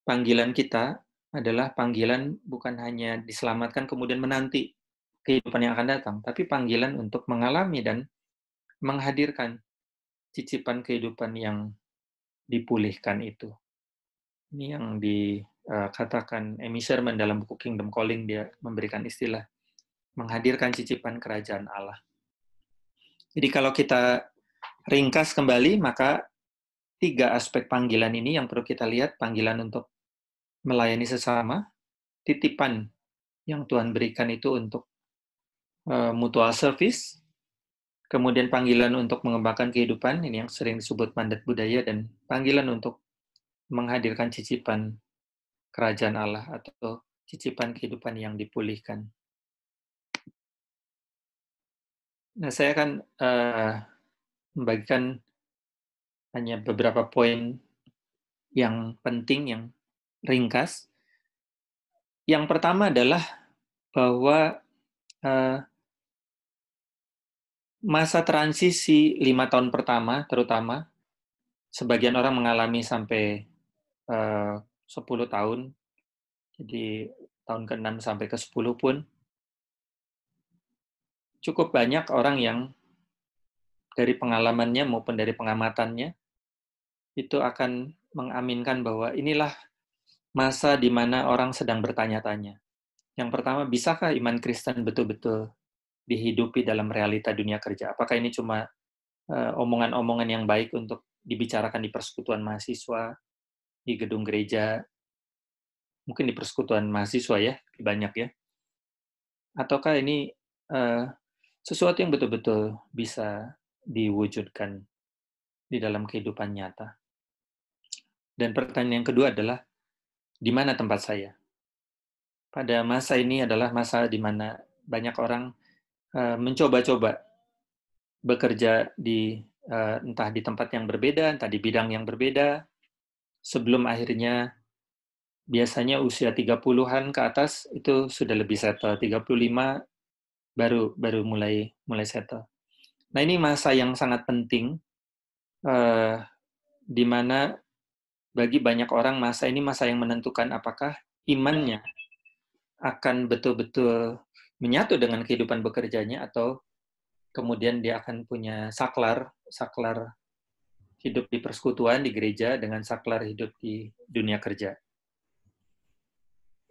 panggilan kita adalah panggilan bukan hanya diselamatkan kemudian menanti kehidupan yang akan datang, tapi panggilan untuk mengalami dan menghadirkan cicipan kehidupan yang dipulihkan itu. Ini yang dikatakan Amy Sherman dalam buku Kingdom Calling, dia memberikan istilah menghadirkan cicipan kerajaan Allah. Jadi kalau kita ringkas kembali, maka 3 aspek panggilan ini yang perlu kita lihat, panggilan untuk melayani sesama, titipan yang Tuhan berikan itu untuk mutual service, kemudian panggilan untuk mengembangkan kehidupan, ini yang sering disebut mandat budaya, dan panggilan untuk menghadirkan cicipan kerajaan Allah atau cicipan kehidupan yang dipulihkan. Nah, saya akan membagikan hanya beberapa poin yang penting, yang ringkas. Yang pertama adalah bahwa masa transisi 5 tahun pertama, terutama, sebagian orang mengalami sampai 10 tahun, jadi tahun ke-6 sampai ke-10 pun, cukup banyak orang yang dari pengalamannya maupun dari pengamatannya, itu akan mengaminkan bahwa inilah masa di mana orang sedang bertanya-tanya. Yang pertama, bisakah iman Kristen betul-betul dihidupi dalam realita dunia kerja? Apakah ini cuma omongan-omongan yang baik untuk dibicarakan di persekutuan mahasiswa, di gedung gereja, mungkin di persekutuan mahasiswa ya, banyak ya. Ataukah ini sesuatu yang betul-betul bisa diwujudkan di dalam kehidupan nyata? Dan pertanyaan yang kedua adalah, di mana tempat saya? Pada masa ini adalah masa di mana banyak orang mencoba-coba bekerja di entah di tempat yang berbeda, entah di bidang yang berbeda, sebelum akhirnya biasanya usia 30-an ke atas itu sudah lebih settle, 35 baru mulai settle. Nah, ini masa yang sangat penting di mana bagi banyak orang masa ini masa yang menentukan apakah imannya akan betul-betul menyatu dengan kehidupan bekerjanya atau kemudian dia akan punya saklar hidup di persekutuan di gereja dengan saklar hidup di dunia kerja.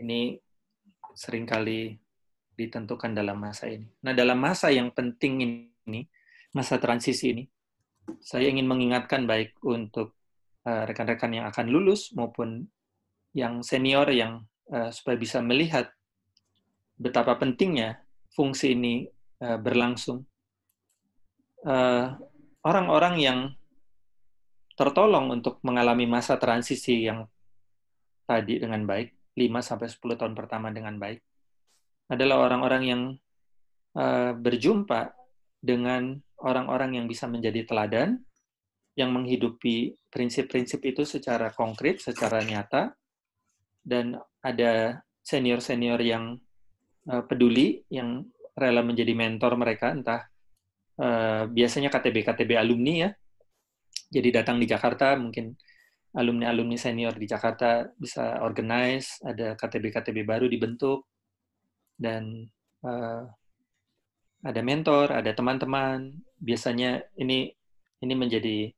Ini seringkali ditentukan dalam masa ini. Nah, dalam masa yang penting ini, masa transisi ini, saya ingin mengingatkan baik untuk rekan-rekan yang akan lulus maupun yang senior yang supaya bisa melihat betapa pentingnya fungsi ini berlangsung. Orang-orang yang tertolong untuk mengalami masa transisi yang tadi dengan baik, 5-10 tahun pertama dengan baik, adalah orang-orang yang berjumpa dengan orang-orang yang bisa menjadi teladan, yang menghidupi prinsip-prinsip itu secara konkret, secara nyata, dan ada senior-senior yang peduli, yang rela menjadi mentor mereka, entah biasanya KTB alumni ya, jadi datang di Jakarta, mungkin alumni senior di Jakarta bisa organize, ada KTB baru dibentuk, dan ada mentor, ada teman-teman. Biasanya ini menjadi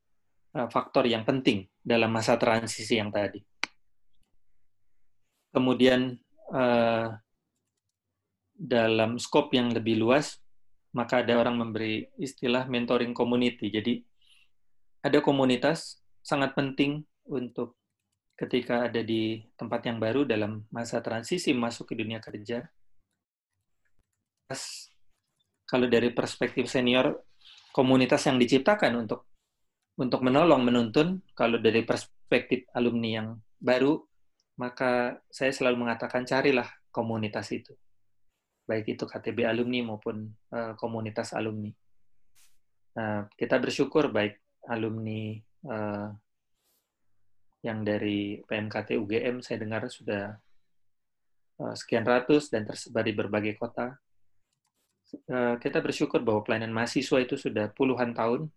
faktor yang penting dalam masa transisi yang tadi. Kemudian dalam skop yang lebih luas, maka ada orang memberi istilah mentoring community. Jadi ada komunitas sangat penting untuk ketika ada di tempat yang baru dalam masa transisi masuk ke dunia kerja. Kalau dari perspektif senior, komunitas yang diciptakan untuk menolong, menuntun. Kalau dari perspektif alumni yang baru, maka saya selalu mengatakan carilah komunitas itu. Baik itu KTB alumni maupun komunitas alumni. Nah, kita bersyukur baik alumni yang dari PMKT UGM, saya dengar sudah sekian ratus dan tersebar di berbagai kota. Kita bersyukur bahwa pelayanan mahasiswa itu sudah puluhan tahun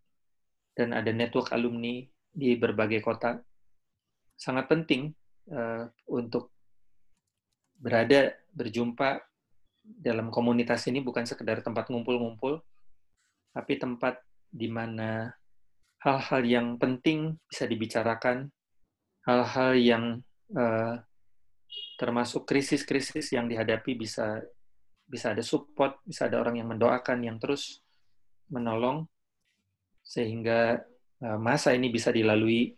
dan ada network alumni di berbagai kota. Sangat penting untuk berjumpa dalam komunitas ini, bukan sekedar tempat ngumpul-ngumpul, tapi tempat di mana hal-hal yang penting bisa dibicarakan, hal-hal yang termasuk krisis-krisis yang dihadapi bisa ada support, bisa ada orang yang mendoakan, yang terus menolong, sehingga masa ini bisa dilalui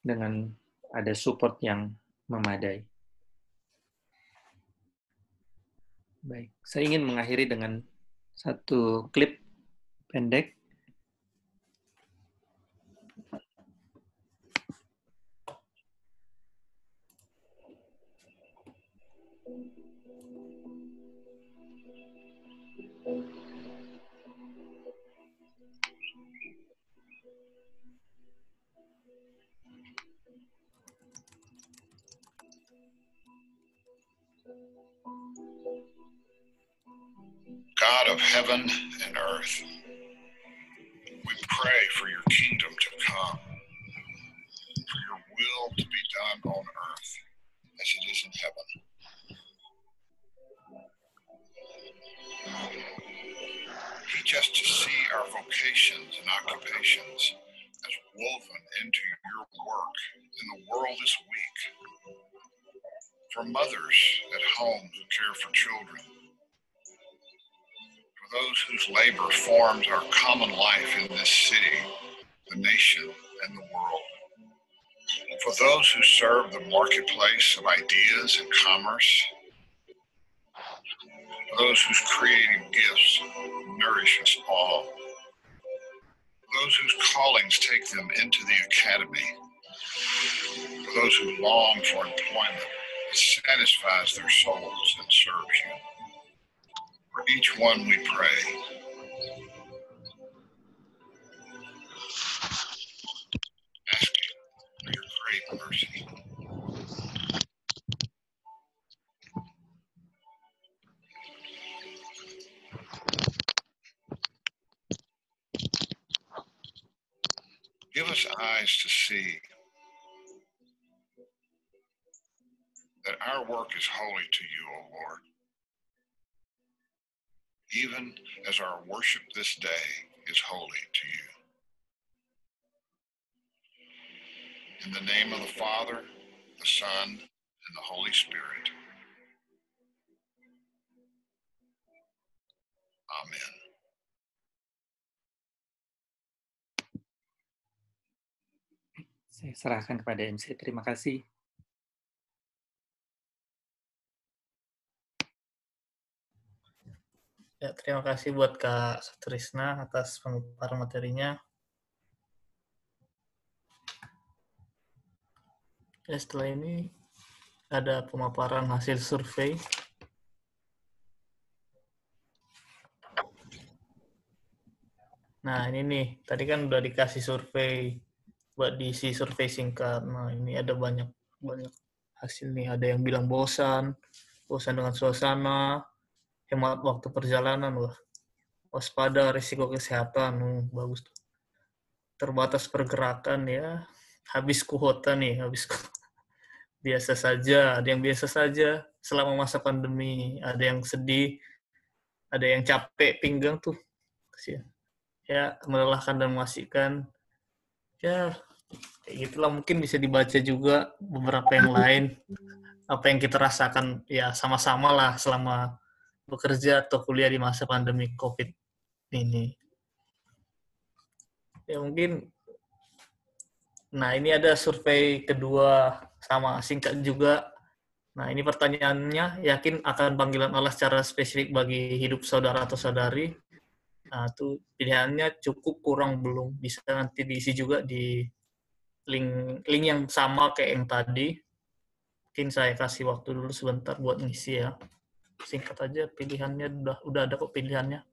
dengan ada support yang memadai. Baik, saya ingin mengakhiri dengan satu klip pendek. God of heaven and earth, we pray for your kingdom to come, for your will to be done on earth as it is in heaven. Teach us to see our vocations and occupations as woven into your work in the world this week. For mothers at home who care for children, for those whose labor forms our common life in this city, the nation, and the world. For those who serve the marketplace of ideas and commerce, for those whose creative gifts nourish us all, for those whose callings take them into the academy, for those who long for employment that satisfies their souls and serves you. For each one we pray. Asking for your great mercy. Give us eyes to see that our work is holy to you, O Lord, even as our worship this day is holy to you. In the name of the Father, the Son, and the Holy Spirit. Amen. Saya serahkan kepada MC. Terima kasih. Ya, terima kasih buat Kak Sutrisna atas pemaparan materinya. Ya, setelah ini ada pemaparan hasil survei. Nah, ini nih, tadi kan udah dikasih survei buat diisi survei singkat. Nah, ini ada banyak hasil nih. Ada yang bilang bosan dengan suasana, hemat waktu perjalanan, wah, waspada risiko kesehatan, bagus tuh. Terbatas pergerakan ya, habis kuota nih, biasa saja, ada yang biasa saja selama masa pandemi, ada yang sedih, ada yang capek pinggang tuh, ya melelahkan dan mengasihkan, ya kayak gitulah. Mungkin bisa dibaca juga beberapa yang lain, apa yang kita rasakan ya sama-sama lah selama bekerja atau kuliah di masa pandemi COVID ini. Ya mungkin, nah ini ada survei kedua sama singkat juga. Nah ini pertanyaannya, yakin akan panggilan Allah secara spesifik bagi hidup saudara atau saudari? Nah itu pilihannya cukup, kurang, belum. Bisa nanti diisi juga di link yang sama kayak yang tadi. Mungkin saya kasih waktu dulu sebentar buat ngisi ya. Singkat aja pilihannya, udah ada kok pilihannya.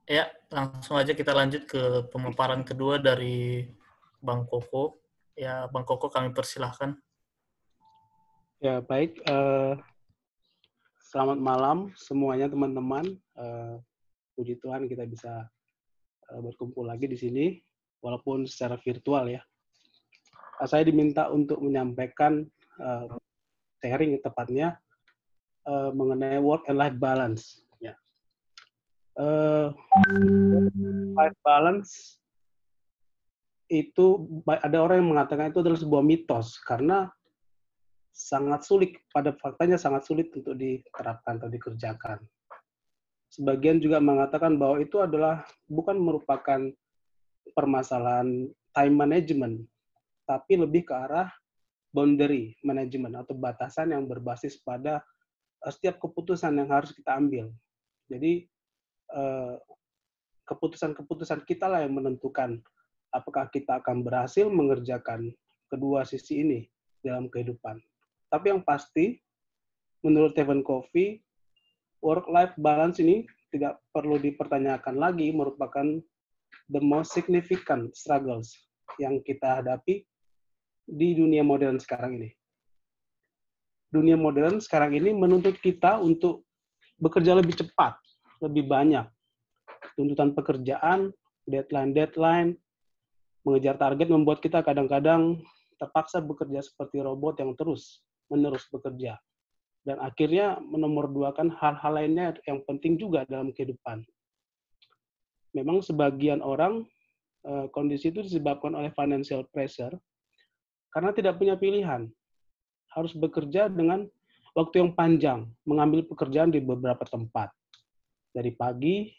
Ya, langsung aja kita lanjut ke pemaparan kedua dari Bang Koko. Ya, Bang Koko kami persilahkan. Ya, baik. Selamat malam semuanya teman-teman. Puji Tuhan kita bisa berkumpul lagi di sini, walaupun secara virtual ya. Saya diminta untuk menyampaikan sharing tepatnya mengenai work and life balance. Ya. Life balance itu ada orang yang mengatakan itu adalah sebuah mitos karena sangat sulit, pada faktanya sangat sulit untuk diterapkan atau dikerjakan. Sebagian juga mengatakan bahwa itu adalah bukan merupakan permasalahan time management, tapi lebih ke arah boundary management atau batasan yang berbasis pada setiap keputusan yang harus kita ambil. Jadi keputusan-keputusan kita lah yang menentukan apakah kita akan berhasil mengerjakan kedua sisi ini dalam kehidupan. Tapi yang pasti, menurut Stephen Covey, work-life balance ini tidak perlu dipertanyakan lagi, merupakan the most significant struggles yang kita hadapi di dunia modern sekarang ini. Dunia modern sekarang ini menuntut kita untuk bekerja lebih cepat, lebih banyak. Tuntutan pekerjaan, deadline, mengejar target membuat kita kadang-kadang terpaksa bekerja seperti robot yang terus-menerus bekerja. Dan akhirnya menomorduakan hal-hal lainnya yang penting juga dalam kehidupan. Memang sebagian orang kondisi itu disebabkan oleh financial pressure karena tidak punya pilihan. Harus bekerja dengan waktu yang panjang, mengambil pekerjaan di beberapa tempat. Dari pagi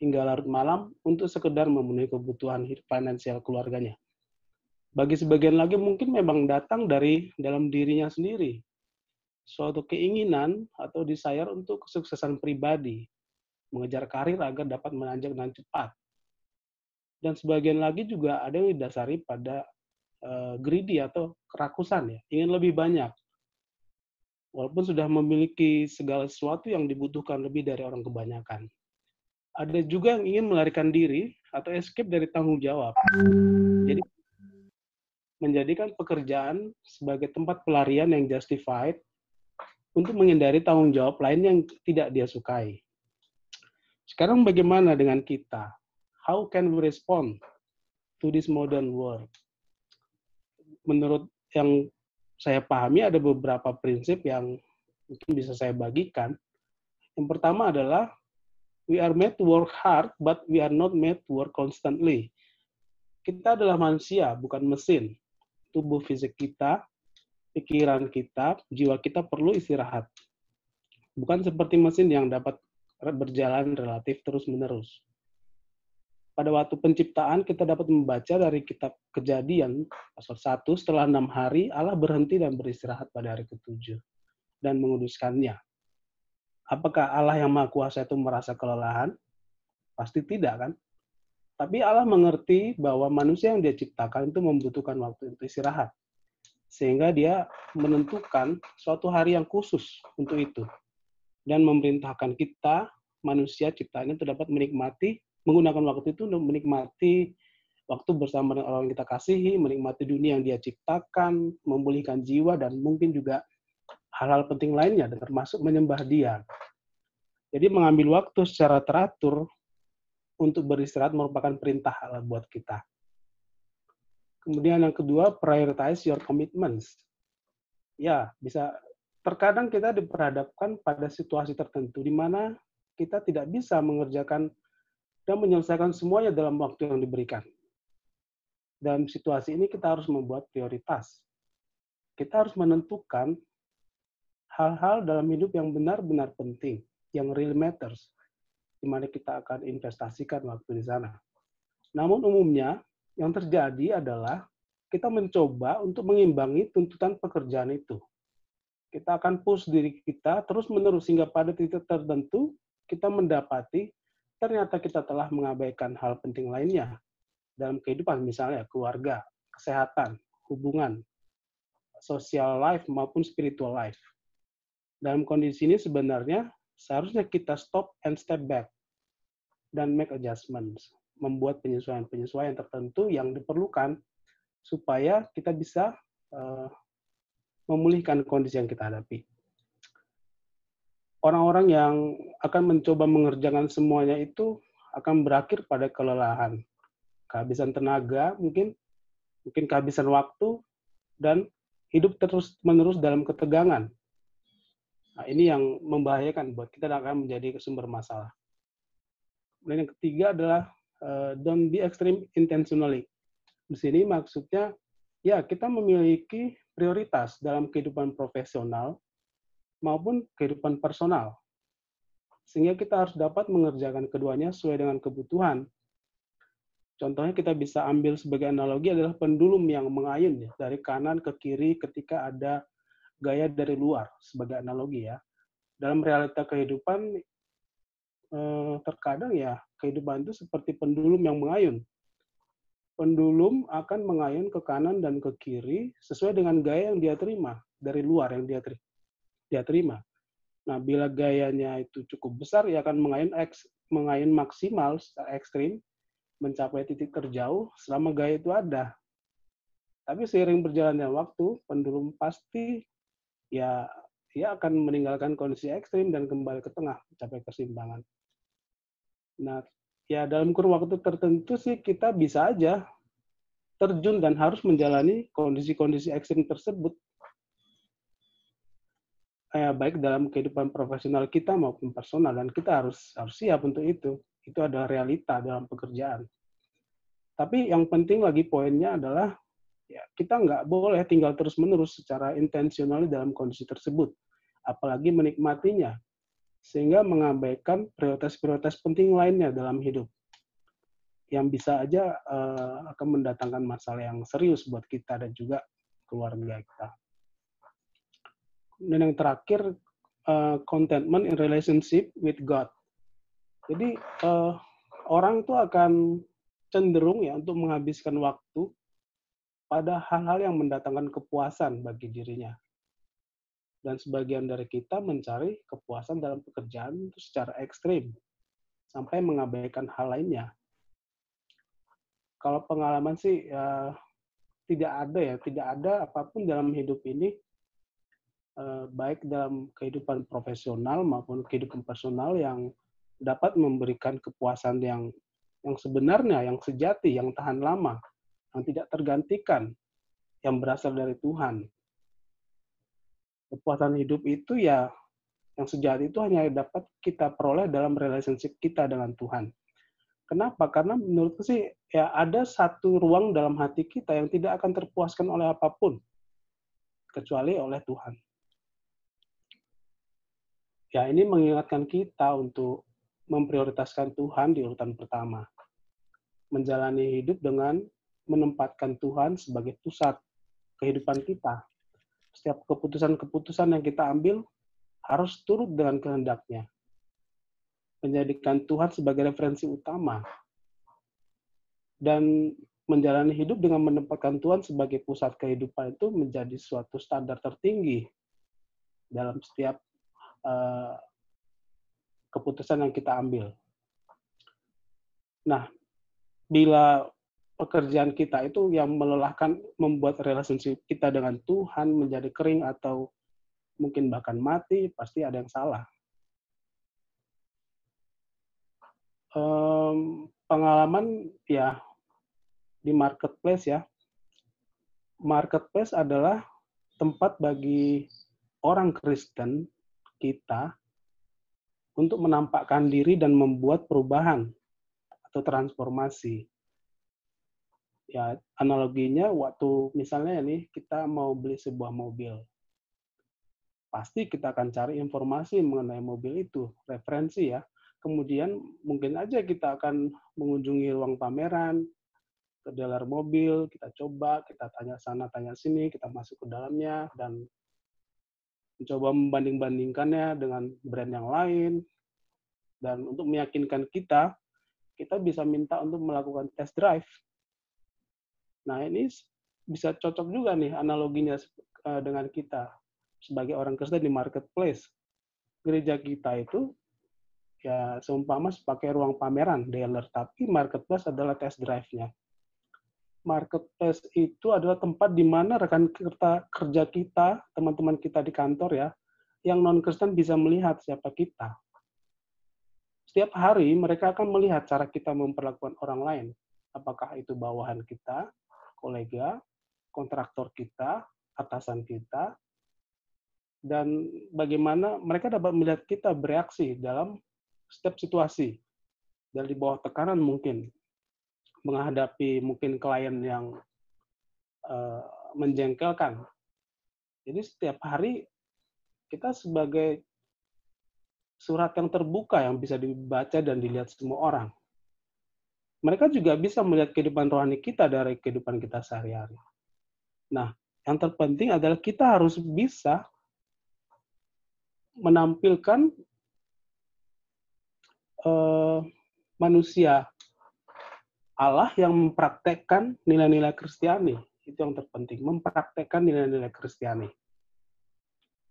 hingga larut malam untuk sekedar memenuhi kebutuhan finansial keluarganya. Bagi sebagian lagi mungkin memang datang dari dalam dirinya sendiri. Suatu keinginan atau desire untuk kesuksesan pribadi, mengejar karir agar dapat menanjak dengan cepat. Dan sebagian lagi juga ada yang didasari pada greedy atau kerakusan ya, ingin lebih banyak. Walaupun sudah memiliki segala sesuatu yang dibutuhkan lebih dari orang kebanyakan. Ada juga yang ingin melarikan diri atau escape dari tanggung jawab. Jadi menjadikan pekerjaan sebagai tempat pelarian yang justified untuk menghindari tanggung jawab lain yang tidak dia sukai. Sekarang bagaimana dengan kita? How can we respond to this modern world? Menurut yang saya pahami ada beberapa prinsip yang mungkin bisa saya bagikan. Yang pertama adalah we are made to work hard, but we are not made to work constantly. Kita adalah manusia, bukan mesin. Tubuh fisik kita, pikiran kita, jiwa kita perlu istirahat. Bukan seperti mesin yang dapat berjalan relatif terus-menerus. Pada waktu penciptaan, kita dapat membaca dari kitab Kejadian, pasal 1, setelah 6 hari, Allah berhenti dan beristirahat pada hari ke-7, dan menguduskannya. Apakah Allah yang Maha Kuasa itu merasa kelelahan? Pasti tidak, kan? Tapi Allah mengerti bahwa manusia yang dia ciptakan itu membutuhkan waktu untuk istirahat. Sehingga dia menentukan suatu hari yang khusus untuk itu. Dan memerintahkan kita, manusia ciptaannya itu dapat menikmati, menggunakan waktu itu untuk menikmati waktu bersama dengan orang yang kita kasihi, menikmati dunia yang dia ciptakan, memulihkan jiwa, dan mungkin juga hal-hal penting lainnya, termasuk menyembah dia. Jadi mengambil waktu secara teratur untuk beristirahat merupakan perintah Allah buat kita. Kemudian yang kedua, prioritize your commitments. Ya, bisa terkadang kita diperhadapkan pada situasi tertentu di mana kita tidak bisa mengerjakan dan menyelesaikan semuanya dalam waktu yang diberikan. Dalam situasi ini kita harus membuat prioritas. Kita harus menentukan hal-hal dalam hidup yang benar-benar penting, yang really matters, di mana kita akan investasikan waktu di sana. Namun umumnya yang terjadi adalah kita mencoba untuk mengimbangi tuntutan pekerjaan itu. Kita akan push diri kita terus-menerus hingga pada titik tertentu kita mendapati ternyata kita telah mengabaikan hal penting lainnya dalam kehidupan, misalnya keluarga, kesehatan, hubungan, social life maupun spiritual life. Dalam kondisi ini sebenarnya seharusnya kita stop and step back dan make adjustments, membuat penyesuaian-penyesuaian tertentu yang diperlukan supaya kita bisa memulihkan kondisi yang kita hadapi. Orang-orang yang akan mencoba mengerjakan semuanya itu akan berakhir pada kelelahan, kehabisan tenaga, mungkin kehabisan waktu, dan hidup terus-menerus dalam ketegangan. Nah, ini yang membahayakan buat kita dan akan menjadi sumber masalah. Dan yang ketiga adalah don't be extreme intentionally. Di sini maksudnya, ya kita memiliki prioritas dalam kehidupan profesional maupun kehidupan personal. Sehingga kita harus dapat mengerjakan keduanya sesuai dengan kebutuhan. Contohnya kita bisa ambil sebagai analogi adalah pendulum yang mengayun ya, dari kanan ke kiri ketika ada gaya dari luar, sebagai analogi ya. Dalam realita kehidupan, terkadang ya kehidupan itu seperti pendulum yang mengayun. Pendulum akan mengayun ke kanan dan ke kiri sesuai dengan gaya yang dia terima, dari luar yang dia terima. Nah, bila gayanya itu cukup besar, ia akan mengayun maksimal secara ekstrim, mencapai titik terjauh selama gaya itu ada. Tapi seiring berjalannya waktu, pendulum pasti ya dia akan meninggalkan kondisi ekstrim dan kembali ke tengah, mencapai keseimbangan. Nah, ya dalam kurun waktu tertentu sih kita bisa aja terjun dan harus menjalani kondisi-kondisi ekstrim tersebut. Baik dalam kehidupan profesional kita maupun personal, dan kita harus siap untuk itu. Itu adalah realita dalam pekerjaan. Tapi yang penting lagi poinnya adalah ya kita nggak boleh tinggal terus-menerus secara intensional dalam kondisi tersebut, apalagi menikmatinya, sehingga mengabaikan prioritas-prioritas penting lainnya dalam hidup yang bisa aja akan mendatangkan masalah yang serius buat kita dan juga keluarga kita. Dan yang terakhir, contentment in relationship with God. Jadi orang tuh akan cenderung ya untuk menghabiskan waktu pada hal-hal yang mendatangkan kepuasan bagi dirinya. Dan sebagian dari kita mencari kepuasan dalam pekerjaan itu secara ekstrim, sampai mengabaikan hal lainnya. Kalau pengalaman sih tidak ada apapun dalam hidup ini, baik dalam kehidupan profesional maupun kehidupan personal yang dapat memberikan kepuasan yang sebenarnya, yang sejati, yang tahan lama, yang tidak tergantikan, yang berasal dari Tuhan. Kepuasan hidup itu ya, yang sejati itu hanya dapat kita peroleh dalam relationship kita dengan Tuhan. Kenapa? Karena menurutku sih ya ada satu ruang dalam hati kita yang tidak akan terpuaskan oleh apapun kecuali oleh Tuhan. Ya, ini mengingatkan kita untuk memprioritaskan Tuhan di urutan pertama. Menjalani hidup dengan menempatkan Tuhan sebagai pusat kehidupan kita. Setiap keputusan-keputusan yang kita ambil harus turut dengan kehendak-Nya. Menjadikan Tuhan sebagai referensi utama. Dan menjalani hidup dengan menempatkan Tuhan sebagai pusat kehidupan itu menjadi suatu standar tertinggi dalam setiap keputusan yang kita ambil. Nah, bila pekerjaan kita itu yang melelahkan, membuat relationship kita dengan Tuhan menjadi kering atau mungkin bahkan mati, pasti ada yang salah. Pengalaman ya di marketplace ya. Marketplace adalah tempat bagi orang Kristen kita untuk menampakkan diri dan membuat perubahan atau transformasi. Ya, analoginya waktu misalnya nih kita mau beli sebuah mobil. Pasti kita akan cari informasi mengenai mobil itu, referensi ya. Kemudian mungkin aja kita akan mengunjungi ruang pameran, ke dealer mobil, kita coba, kita tanya sana, tanya sini, kita masuk ke dalamnya, dan mencoba membanding-bandingkannya dengan brand yang lain. Dan untuk meyakinkan kita bisa minta untuk melakukan test drive. Nah, ini bisa cocok juga nih analoginya dengan kita sebagai orang Kristen di marketplace. Gereja kita itu ya seumpama sebagai ruang pameran dealer, tapi marketplace adalah test drive-nya. Marketplace itu adalah tempat di mana rekan kerja kita, teman-teman kita di kantor ya, yang non-Kristen bisa melihat siapa kita. Setiap hari mereka akan melihat cara kita memperlakukan orang lain. Apakah itu bawahan kita, kolega, kontraktor kita, atasan kita, dan bagaimana mereka dapat melihat kita bereaksi dalam setiap situasi. Dari bawah tekanan mungkin, menghadapi mungkin klien yang menjengkelkan. Jadi setiap hari kita sebagai surat yang terbuka yang bisa dibaca dan dilihat semua orang. Mereka juga bisa melihat kehidupan rohani kita dari kehidupan kita sehari-hari. Nah, yang terpenting adalah kita harus bisa menampilkan manusia Allah yang mempraktekkan nilai-nilai Kristiani. Itu yang terpenting, mempraktekkan nilai-nilai Kristiani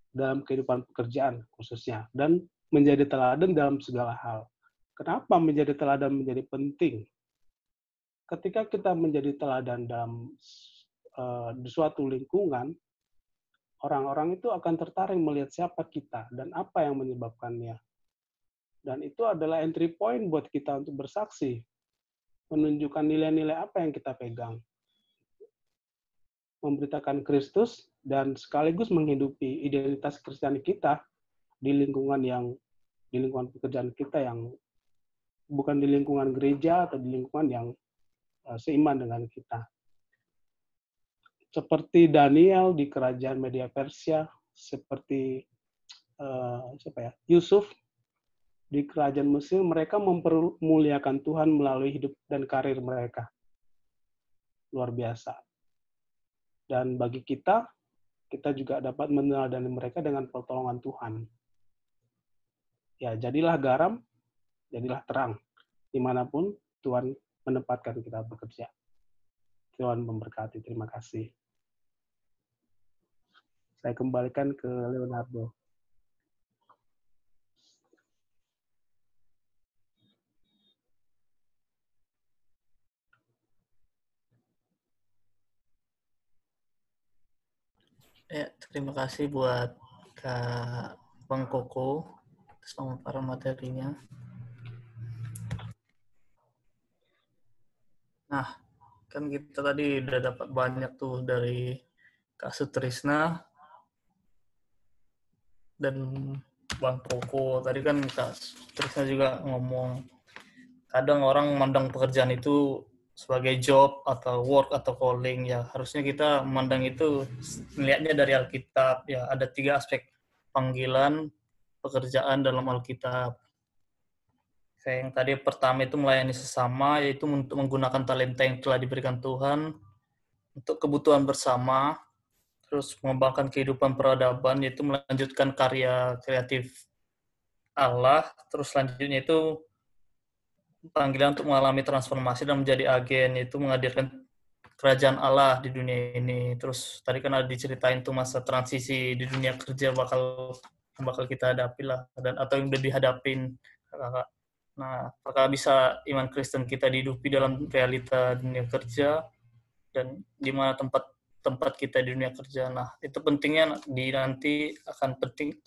dalam kehidupan pekerjaan khususnya, dan menjadi teladan dalam segala hal. Kenapa menjadi teladan menjadi penting? Ketika kita menjadi teladan dalam di suatu lingkungan, orang-orang itu akan tertarik melihat siapa kita dan apa yang menyebabkannya. Dan itu adalah entry point buat kita untuk bersaksi, menunjukkan nilai-nilai apa yang kita pegang, memberitakan Kristus, dan sekaligus menghidupi identitas Kristiani kita di lingkungan pekerjaan kita yang bukan di lingkungan gereja atau di lingkungan yang seiman dengan kita. Seperti Daniel di kerajaan Media Persia, seperti Yusuf di kerajaan Mesir, mereka mempermuliakan Tuhan melalui hidup dan karir mereka. Luar biasa. Dan bagi kita juga dapat meneladani mereka dengan pertolongan Tuhan. Ya, jadilah garam, jadilah terang. Dimanapun Tuhan menempatkan kita bekerja. Tuhan memberkati. Terima kasih. Saya kembalikan ke Leonardo. Ya, terima kasih buat Kak Bang Koko sama para materinya. Nah, kan kita tadi udah dapat banyak tuh dari Kak Sutrisna dan Bang Koko. Tadi kan Kak Sutrisna juga ngomong, kadang orang memandang pekerjaan itu sebagai job atau work atau calling, ya harusnya kita memandang itu melihatnya dari Alkitab. Ya ada 3 aspek panggilan pekerjaan dalam Alkitab. Kayak yang tadi pertama itu melayani sesama, yaitu untuk menggunakan talenta yang telah diberikan Tuhan untuk kebutuhan bersama. Terus mengembangkan kehidupan peradaban, yaitu melanjutkan karya kreatif Allah. Terus selanjutnya itu panggilan untuk mengalami transformasi dan menjadi agen, yaitu menghadirkan kerajaan Allah di dunia ini. Terus tadi kan ada diceritain tuh masa transisi di dunia kerja bakal kita hadapi lah, dan atau yang udah dihadapin kakak. Nah, apakah bisa iman Kristen kita dihidupi dalam realita dunia kerja, dan di mana tempat kita di dunia kerja. Nah, itu pentingnya nanti akan penting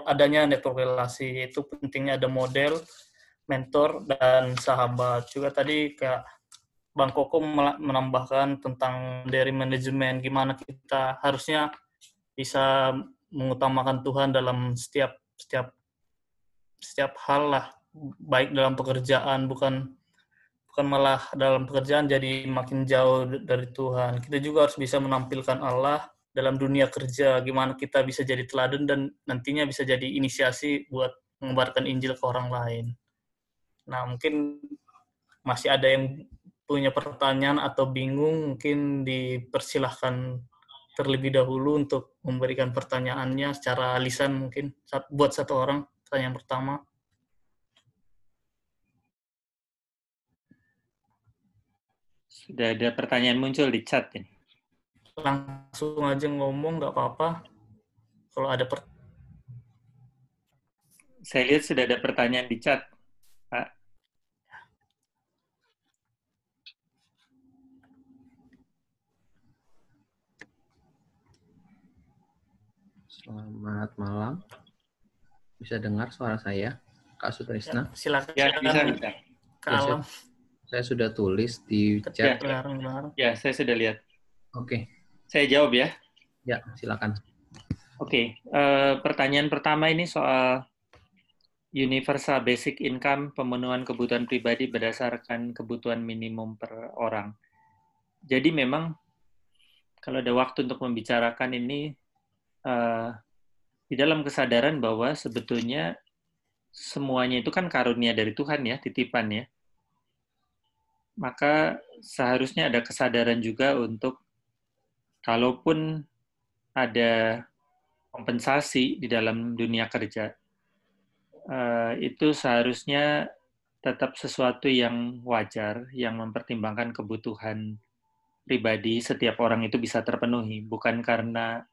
adanya network relasi, itu pentingnya ada model, mentor, dan sahabat. Juga tadi kayak Bang Koko menambahkan tentang dari manajemen, gimana kita harusnya bisa mengutamakan Tuhan dalam setiap hal lah, baik dalam pekerjaan, bukan malah dalam pekerjaan jadi makin jauh dari Tuhan. Kita juga harus bisa menampilkan Allah dalam dunia kerja, gimana kita bisa jadi teladan dan nantinya bisa jadi inisiasi buat menyebarkan Injil ke orang lain. Nah, mungkin masih ada yang punya pertanyaan atau bingung, mungkin dipersilahkan terlebih dahulu untuk memberikan pertanyaannya secara lisan, mungkin buat satu orang. Pertanyaan pertama. Sudah ada pertanyaan muncul di chat ini. Langsung aja ngomong, nggak apa-apa. Kalau ada Saya lihat sudah ada pertanyaan di chat, Pak. Selamat malam. Bisa dengar suara saya, Kak Sutrisna? Ya, silakan. Ya, bisa. Kak Alam. Saya sudah tulis di chat. Ya, saya sudah lihat. Oke. Saya jawab ya. Ya, silakan. Oke. Pertanyaan pertama ini soal universal basic income, pemenuhan kebutuhan pribadi berdasarkan kebutuhan minimum per orang. Jadi memang kalau ada waktu untuk membicarakan ini, di dalam kesadaran bahwa sebetulnya semuanya itu kan karunia dari Tuhan ya, titipan ya. Maka seharusnya ada kesadaran juga untuk kalaupun ada kompensasi di dalam dunia kerja, itu seharusnya tetap sesuatu yang wajar, yang mempertimbangkan kebutuhan pribadi setiap orang itu bisa terpenuhi, bukan karena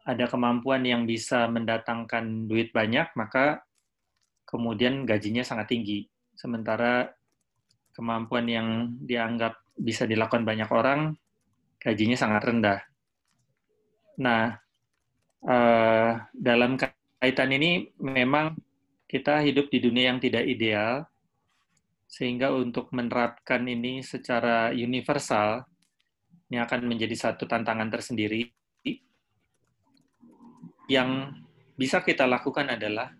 ada kemampuan yang bisa mendatangkan duit banyak, maka kemudian gajinya sangat tinggi. Sementara kemampuan yang dianggap bisa dilakukan banyak orang, gajinya sangat rendah. Nah, dalam kaitan ini memang kita hidup di dunia yang tidak ideal, sehingga untuk menerapkan ini secara universal, ini akan menjadi satu tantangan tersendiri. Yang bisa kita lakukan adalah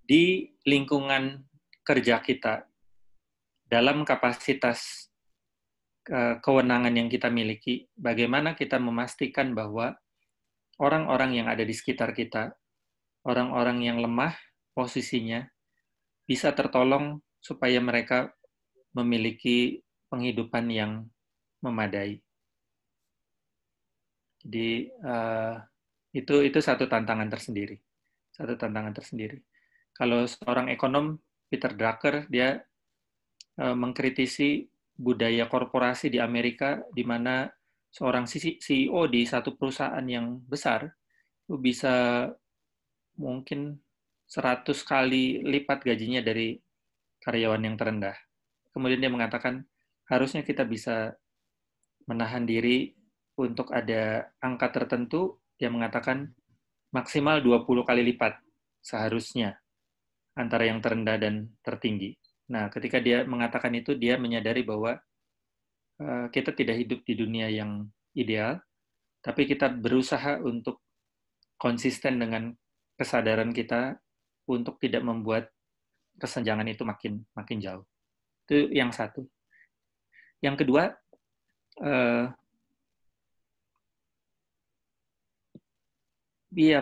di lingkungan kerja kita, dalam kapasitas kewenangan yang kita miliki, bagaimana kita memastikan bahwa orang-orang yang ada di sekitar kita, orang-orang yang lemah posisinya, bisa tertolong supaya mereka memiliki penghidupan yang memadai. Jadi itu satu tantangan tersendiri. Kalau seorang ekonom Peter Drucker, dia mengkritisi budaya korporasi di Amerika, di mana seorang CEO di satu perusahaan yang besar itu bisa mungkin 100 kali lipat gajinya dari karyawan yang terendah. Kemudian dia mengatakan, harusnya kita bisa menahan diri untuk ada angka tertentu yang mengatakan maksimal 20 kali lipat seharusnya antara yang terendah dan tertinggi. Nah, ketika dia mengatakan itu, dia menyadari bahwa kita tidak hidup di dunia yang ideal, tapi kita berusaha untuk konsisten dengan kesadaran kita untuk tidak membuat kesenjangan itu makin jauh. Itu yang satu. Yang kedua,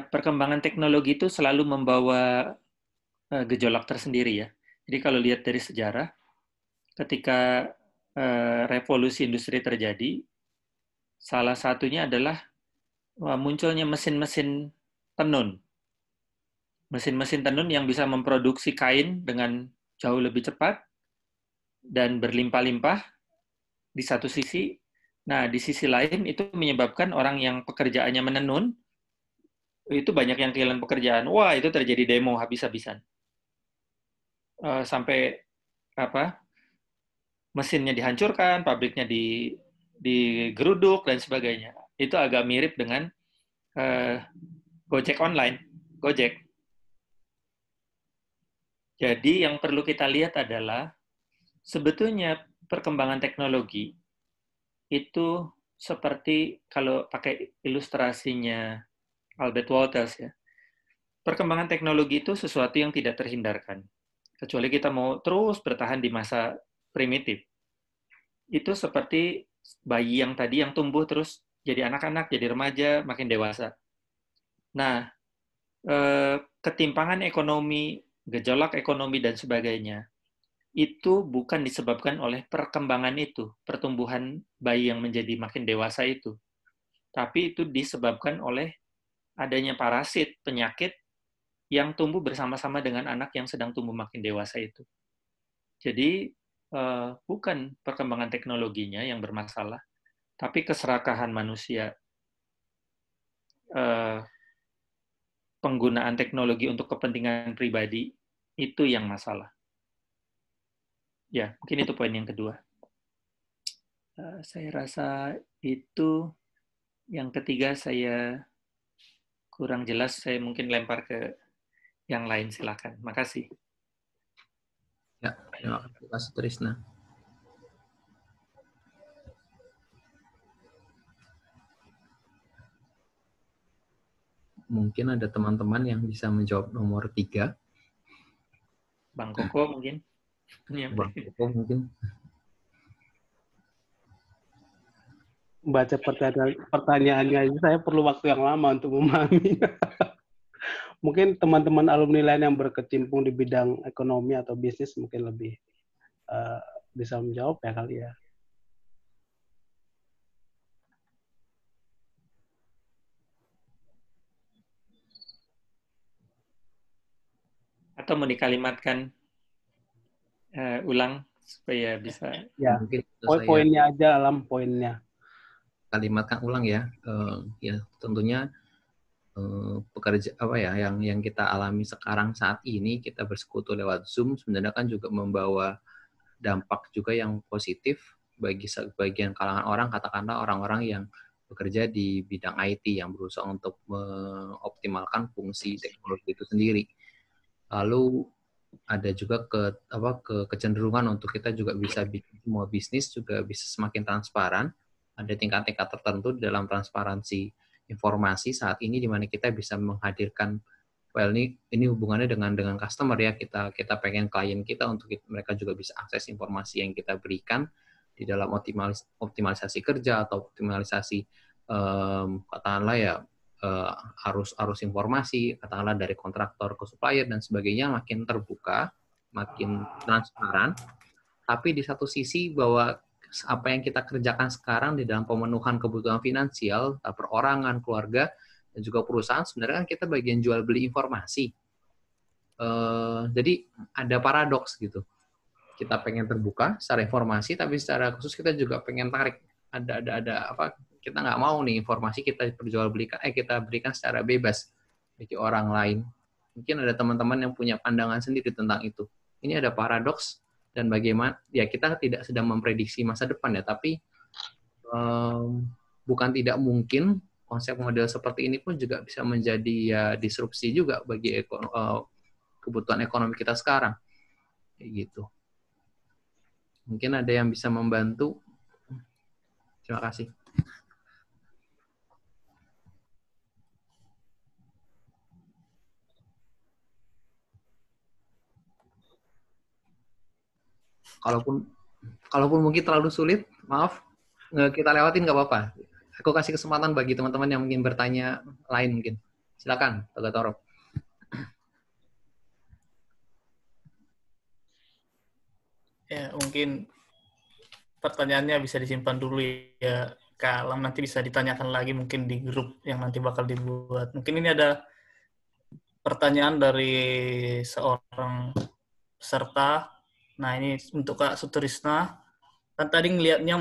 perkembangan teknologi itu selalu membawa gejolak tersendiri ya. Jadi kalau lihat dari sejarah, ketika revolusi industri terjadi, salah satunya adalah munculnya mesin-mesin tenun. Mesin-mesin tenun yang bisa memproduksi kain dengan jauh lebih cepat dan berlimpah-limpah di satu sisi. Nah, di sisi lain itu menyebabkan orang yang pekerjaannya menenun, itu banyak yang kehilangan pekerjaan. Wah, itu terjadi demo habis-habisan. Sampai mesinnya dihancurkan, pabriknya digeruduk, dan sebagainya. Itu agak mirip dengan Gojek online, Gojek. Jadi yang perlu kita lihat adalah sebetulnya perkembangan teknologi itu seperti kalau pakai ilustrasinya Albert Wolters ya. Perkembangan teknologi itu sesuatu yang tidak terhindarkan. Kecuali kita mau terus bertahan di masa primitif. Itu seperti bayi yang tadi yang tumbuh terus jadi anak-anak, jadi remaja, makin dewasa. Nah, ketimpangan ekonomi, gejolak ekonomi, dan sebagainya, itu bukan disebabkan oleh perkembangan itu, pertumbuhan bayi yang menjadi makin dewasa itu. Tapi itu disebabkan oleh adanya parasit, penyakit, yang tumbuh bersama-sama dengan anak yang sedang tumbuh makin dewasa itu. Jadi, bukan perkembangan teknologinya yang bermasalah, tapi keserakahan manusia. Penggunaan teknologi untuk kepentingan pribadi, itu yang masalah. Ya, mungkin itu poin yang kedua. Saya rasa itu. Yang ketiga saya kurang jelas, saya mungkin lempar ke yang lain, silakan. Makasih. Ya, terima kasih Pak Sutrisna. Mungkin ada teman-teman yang bisa menjawab nomor 3. Bang Koko mungkin. Bang Koko mungkin. Baca pertanyaannya aja saya perlu waktu yang lama untuk memahami. Mungkin teman-teman alumni lain yang berkecimpung di bidang ekonomi atau bisnis mungkin lebih bisa menjawab ya kali ya. Atau mau dikalimatkan ulang supaya bisa. Ya, Mungkin poinnya aja, Alam, poinnya. Kalimatkan ulang ya. Ya tentunya pekerja yang kita alami sekarang saat ini, kita bersekutu lewat Zoom sebenarnya kan juga membawa dampak juga yang positif bagi sebagian kalangan orang, katakanlah orang-orang yang bekerja di bidang IT yang berusaha untuk mengoptimalkan fungsi teknologi itu sendiri. Lalu ada juga kecenderungan untuk kita juga bisa bikin semua bisnis juga bisa semakin transparan. Ada tingkat-tingkat tertentu dalam transparansi informasi saat ini di mana kita bisa menghadirkan ini hubungannya dengan customer ya, kita pengen klien kita untuk mereka juga bisa akses informasi yang kita berikan di dalam optimalisasi kerja atau optimalisasi katakanlah ya arus informasi, katakanlah dari kontraktor ke supplier dan sebagainya makin terbuka, makin transparan. Tapi di satu sisi bahwa apa yang kita kerjakan sekarang di dalam pemenuhan kebutuhan finansial, perorangan, keluarga, dan juga perusahaan, sebenarnya kan kita bagian jual beli informasi. Jadi ada paradoks gitu. Kita pengen terbuka secara informasi, tapi secara khusus kita juga pengen tarik. Ada apa? Kita nggak mau nih informasi kita perjualbelikan, kita berikan secara bebas bagi orang lain. Mungkin ada teman-teman yang punya pandangan sendiri tentang itu. Ini ada paradoks dan bagaimana? Ya kita tidak sedang memprediksi masa depan ya, tapi bukan tidak mungkin konsep model seperti ini pun juga bisa menjadi ya disrupsi juga bagi kebutuhan ekonomi kita sekarang. Kayak gitu. Mungkin ada yang bisa membantu. Terima kasih. Kalaupun mungkin terlalu sulit, maaf, kita lewatin nggak apa-apa. Aku kasih kesempatan bagi teman-teman yang mungkin bertanya lain mungkin. Silakan, Togatoro. Ya, mungkin pertanyaannya bisa disimpan dulu ya, kalau nanti bisa ditanyakan lagi mungkin di grup yang nanti bakal dibuat. Mungkin ini ada pertanyaan dari seorang peserta. Nah, ini untuk Kak Sutrisna. Kan tadi ngelihatnya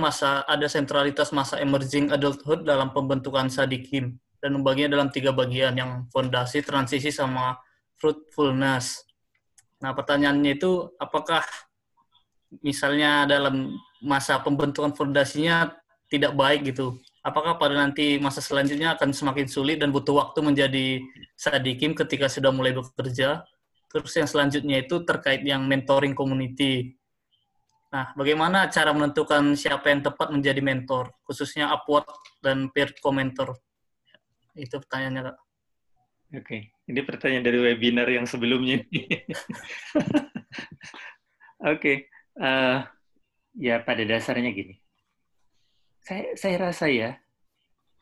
ada sentralitas masa emerging adulthood dalam pembentukan Sadikin dan membaginya dalam 3 bagian, yang fondasi, transisi, sama fruitfulness. Nah, pertanyaannya itu, apakah misalnya dalam masa pembentukan fondasinya tidak baik gitu, apakah pada nanti masa selanjutnya akan semakin sulit dan butuh waktu menjadi sadikim ketika sudah mulai bekerja? Terus yang selanjutnya itu terkait yang mentoring community. Nah, bagaimana cara menentukan siapa yang tepat menjadi mentor, khususnya Upwork dan peer commenter? Itu pertanyaannya, Kak. Oke, ini pertanyaan dari webinar yang sebelumnya. Oke, ya pada dasarnya gini. Saya rasa ya,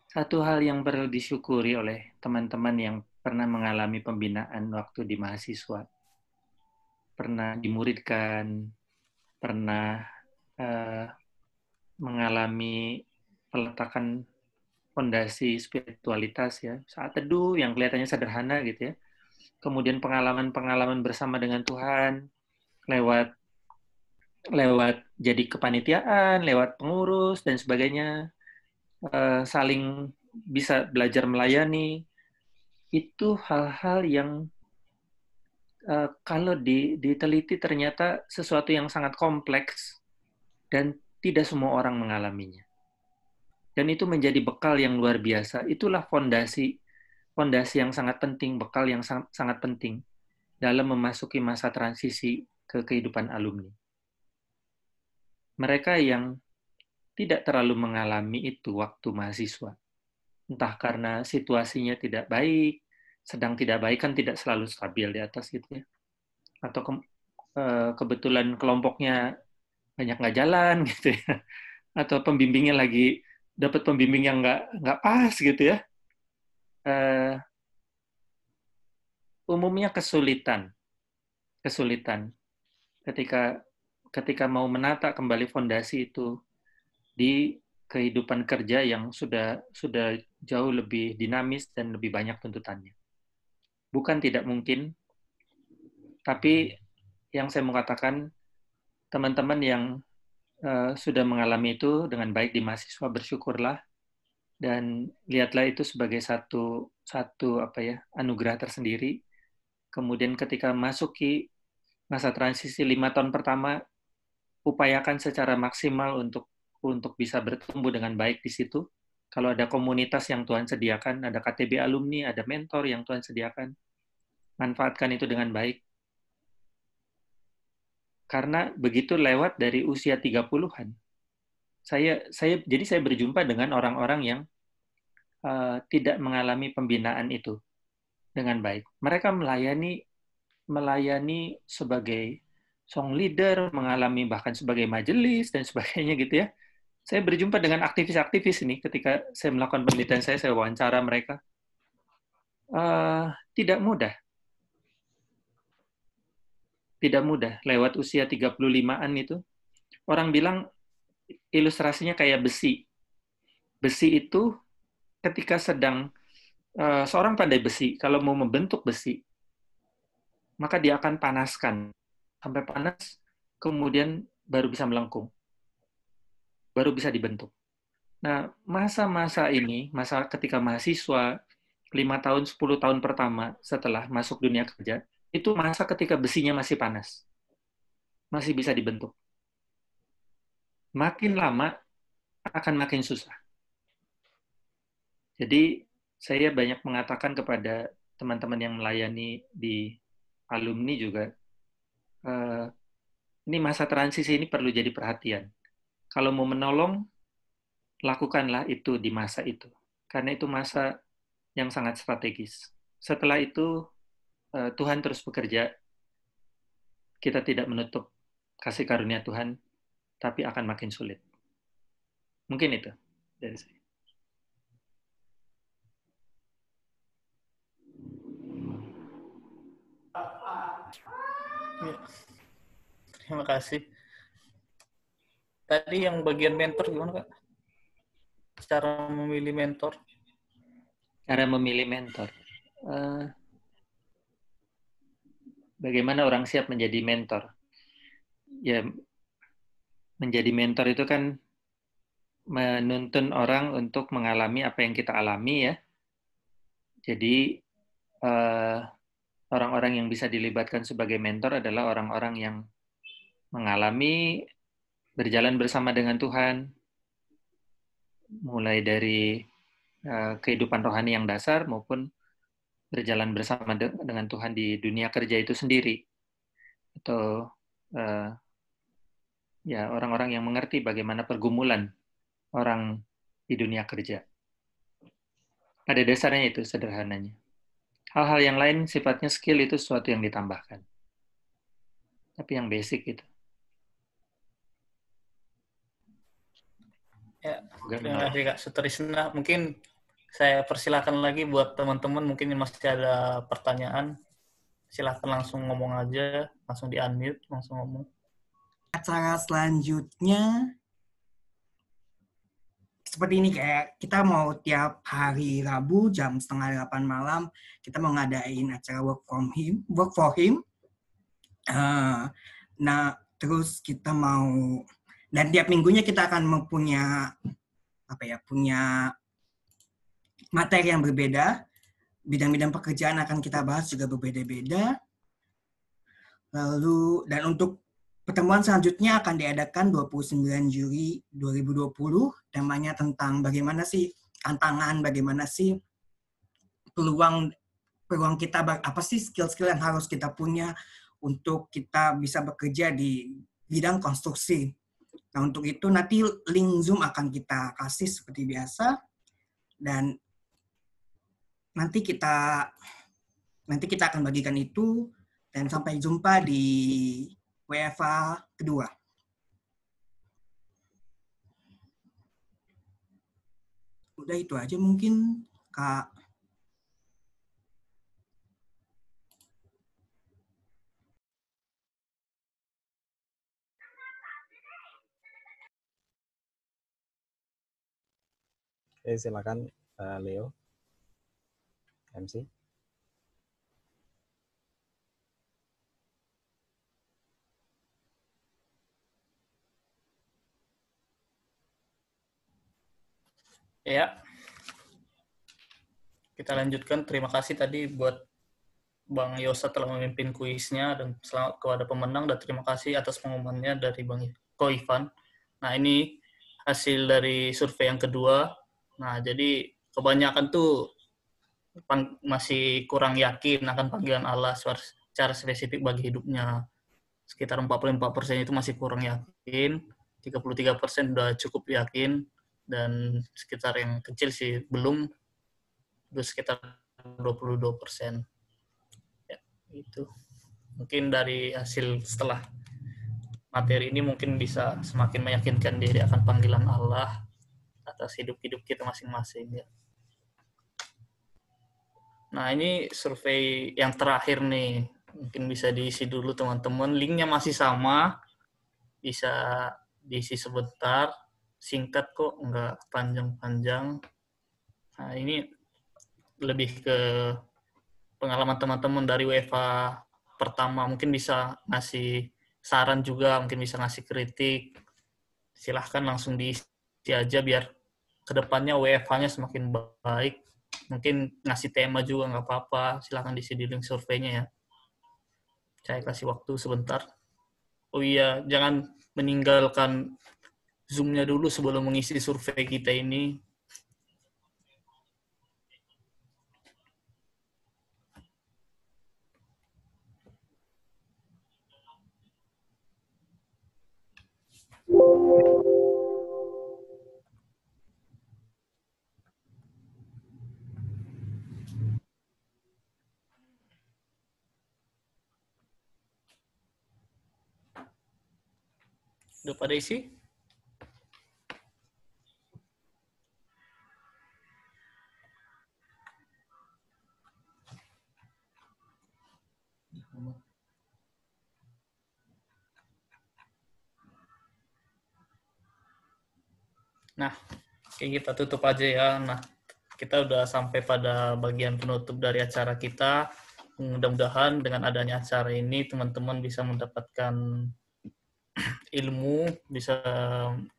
satu hal yang perlu disyukuri oleh teman-teman yang pernah mengalami pembinaan waktu di mahasiswa, pernah dimuridkan, pernah mengalami peletakan fondasi spiritualitas ya, saat teduh yang kelihatannya sederhana gitu ya. Kemudian pengalaman-pengalaman bersama dengan Tuhan lewat jadi kepanitiaan, lewat pengurus dan sebagainya, saling bisa belajar melayani, itu hal-hal yang kalau diteliti ternyata sesuatu yang sangat kompleks dan tidak semua orang mengalaminya. Dan itu menjadi bekal yang luar biasa. Itulah fondasi yang sangat penting, bekal yang sangat penting dalam memasuki masa transisi ke kehidupan alumni. Mereka yang tidak terlalu mengalami itu waktu mahasiswa, entah karena situasinya tidak baik, sedang tidak baik kan tidak selalu stabil di atas gitu ya, atau kebetulan kelompoknya banyak nggak jalan gitu ya, atau pembimbingnya lagi dapat pembimbing yang nggak pas gitu ya, umumnya kesulitan ketika mau menata kembali fondasi itu di kehidupan kerja yang sudah jauh lebih dinamis dan lebih banyak tuntutannya. Bukan tidak mungkin, tapi yang saya mau katakan, teman-teman yang sudah mengalami itu dengan baik di mahasiswa, bersyukurlah dan lihatlah itu sebagai satu anugerah tersendiri. Kemudian ketika masuki masa transisi 5 tahun pertama, upayakan secara maksimal untuk bisa bertumbuh dengan baik di situ. Kalau ada komunitas yang Tuhan sediakan, ada KTB alumni, ada mentor yang Tuhan sediakan, manfaatkan itu dengan baik. Karena begitu lewat dari usia 30-an, jadi saya berjumpa dengan orang-orang yang tidak mengalami pembinaan itu dengan baik. Mereka melayani sebagai song leader, mengalami bahkan sebagai majelis dan sebagainya gitu ya. Saya berjumpa dengan aktivis-aktivis ini ketika saya melakukan penelitian saya wawancara mereka. Tidak mudah. Tidak mudah. Lewat usia 35-an itu, orang bilang ilustrasinya kayak besi. Besi itu ketika sedang, seorang pandai besi, kalau mau membentuk besi, maka dia akan panaskan. Sampai panas, kemudian baru bisa melengkung. Baru bisa dibentuk. Nah, masa-masa ini, masa ketika mahasiswa, 5 tahun, 10 tahun pertama setelah masuk dunia kerja, itu masa ketika besinya masih panas. Masih bisa dibentuk. Makin lama, akan makin susah. Jadi, saya banyak mengatakan kepada teman-teman yang melayani di alumni juga, ini masa transisi ini perlu jadi perhatian. Kalau mau menolong, lakukanlah itu di masa itu. Karena itu masa yang sangat strategis. Setelah itu, Tuhan terus bekerja. Kita tidak menutup kasih karunia Tuhan, tapi akan makin sulit. Mungkin itu dari saya. Ya. Terima kasih. Tadi yang bagian mentor gimana, Kak? Cara memilih mentor? Cara memilih mentor. Bagaimana orang siap menjadi mentor? Ya, menjadi mentor itu kan menuntun orang untuk mengalami apa yang kita alami ya. Jadi orang-orang yang bisa dilibatkan sebagai mentor adalah orang-orang yang mengalami berjalan bersama dengan Tuhan, mulai dari kehidupan rohani yang dasar maupun berjalan bersama dengan Tuhan di dunia kerja itu sendiri, atau ya orang-orang yang mengerti bagaimana pergumulan orang di dunia kerja. Pada dasarnya itu sederhananya. Hal-hal yang lain sifatnya skill itu sesuatu yang ditambahkan. Tapi yang basic itu. Ya, terima kasih Kak Sutrisna. Mungkin saya persilakan lagi buat teman-teman mungkin yang masih ada pertanyaan. Silakan langsung ngomong aja, langsung di-unmute, langsung ngomong. Acara selanjutnya seperti ini, kayak kita mau tiap hari Rabu jam 7:30 malam kita mau ngadain acara work for him. Nah, terus kita mau, dan tiap minggunya kita akan mempunyai punya materi yang berbeda. Bidang-bidang pekerjaan akan kita bahas juga berbeda-beda. Lalu, dan untuk pertemuan selanjutnya akan diadakan 29 Juli 2020. Temanya tentang bagaimana sih tantangan, bagaimana sih peluang kita, apa sih skill-skill yang harus kita punya untuk kita bisa bekerja di bidang konstruksi. Nah, untuk itu nanti link Zoom akan kita kasih seperti biasa, dan nanti kita akan bagikan itu, dan sampai jumpa di WFA kedua. Udah itu aja mungkin, Kak. Oke, silakan Leo, MC. Ya, kita lanjutkan. Terima kasih tadi buat Bang Yosa telah memimpin kuisnya, dan selamat kepada pemenang, dan terima kasih atas pengumumannya dari Bang Ko Ivan. Nah, ini hasil dari survei yang kedua. Nah, jadi kebanyakan tuh masih kurang yakin akan panggilan Allah secara spesifik bagi hidupnya. Sekitar 44% itu masih kurang yakin, 33% udah cukup yakin, dan sekitar yang kecil sih belum, itu sekitar 22%. Ya, itu. Mungkin dari hasil setelah materi ini mungkin bisa semakin meyakinkan diri akan panggilan Allah atas hidup-hidup kita masing-masing. Ya. Nah, ini survei yang terakhir nih. Mungkin bisa diisi dulu teman-teman. Linknya masih sama. Bisa diisi sebentar. Singkat kok, nggak panjang-panjang. Nah, ini lebih ke pengalaman teman-teman dari WFA pertama. Mungkin bisa ngasih saran juga, mungkin bisa ngasih kritik. Silahkan langsung diisi aja biar kedepannya WFH-nya semakin baik. Mungkin ngasih tema juga nggak apa-apa. Silahkan diisi di link surveinya ya. Saya kasih waktu sebentar. Oh iya, jangan meninggalkan Zoom-nya dulu sebelum mengisi survei kita ini. Udah pada isi? Nah, oke, kita tutup aja ya. Nah, kita udah sampai pada bagian penutup dari acara kita. Mudah-mudahan dengan adanya acara ini teman-teman bisa mendapatkan ilmu, bisa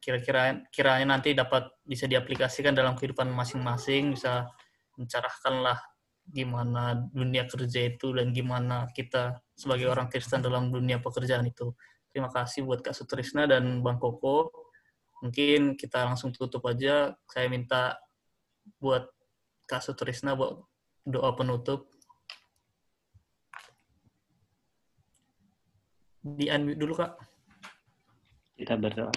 kiranya nanti bisa diaplikasikan dalam kehidupan masing-masing, bisa mencerahkanlah gimana dunia kerja itu dan gimana kita sebagai orang Kristen dalam dunia pekerjaan itu. Terima kasih buat Kak Sutrisna dan Bang Koko. Mungkin kita langsung tutup aja. Saya minta buat Kak Sutrisna buat doa penutup. Di-unmute dulu, Kak. Kita berdoa.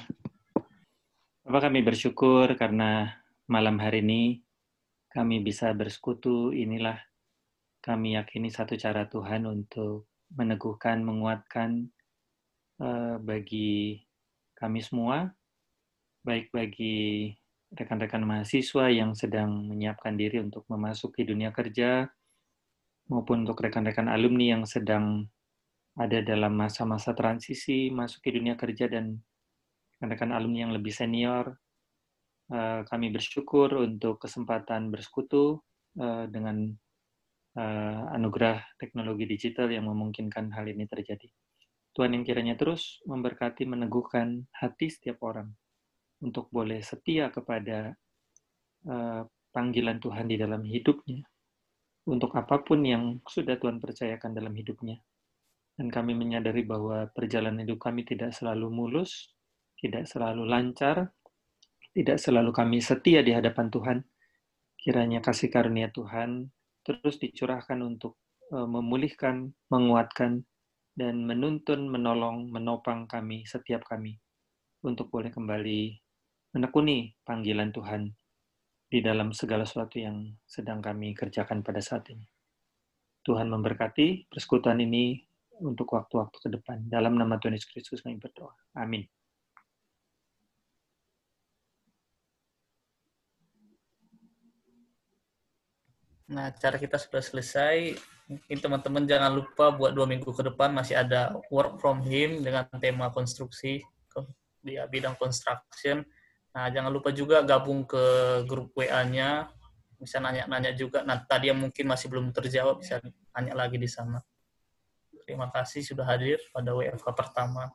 Bapak, kami bersyukur karena malam hari ini kami bisa bersekutu. Inilah kami yakini satu cara Tuhan untuk meneguhkan, menguatkan bagi kami semua, baik bagi rekan-rekan mahasiswa yang sedang menyiapkan diri untuk memasuki dunia kerja, maupun untuk rekan-rekan alumni yang sedang ada dalam masa-masa transisi masuk ke dunia kerja, dan rekan-rekan alumni yang lebih senior. Kami bersyukur untuk kesempatan bersekutu dengan anugerah teknologi digital yang memungkinkan hal ini terjadi. Tuhan yang kiranya terus memberkati, meneguhkan hati setiap orang untuk boleh setia kepada panggilan Tuhan di dalam hidupnya, untuk apapun yang sudah Tuhan percayakan dalam hidupnya. Dan kami menyadari bahwa perjalanan hidup kami tidak selalu mulus, tidak selalu lancar, tidak selalu kami setia di hadapan Tuhan. Kiranya kasih karunia Tuhan terus dicurahkan untuk memulihkan, menguatkan, dan menuntun, menolong, menopang kami, setiap kami, untuk boleh kembali menekuni panggilan Tuhan di dalam segala sesuatu yang sedang kami kerjakan pada saat ini. Tuhan memberkati persekutuan ini untuk waktu-waktu ke depan. Dalam nama Tuhan Yesus Kristus kami berdoa. Amin. Nah, acara kita sudah selesai. Mungkin teman-teman jangan lupa buat 2 minggu ke depan masih ada work from home dengan tema konstruksi di bidang construction. Nah, jangan lupa juga gabung ke grup WA-nya. Bisa nanya-nanya juga. Nah, tadi yang mungkin masih belum terjawab bisa nanya lagi di sana. Terima kasih sudah hadir pada WFH pertama.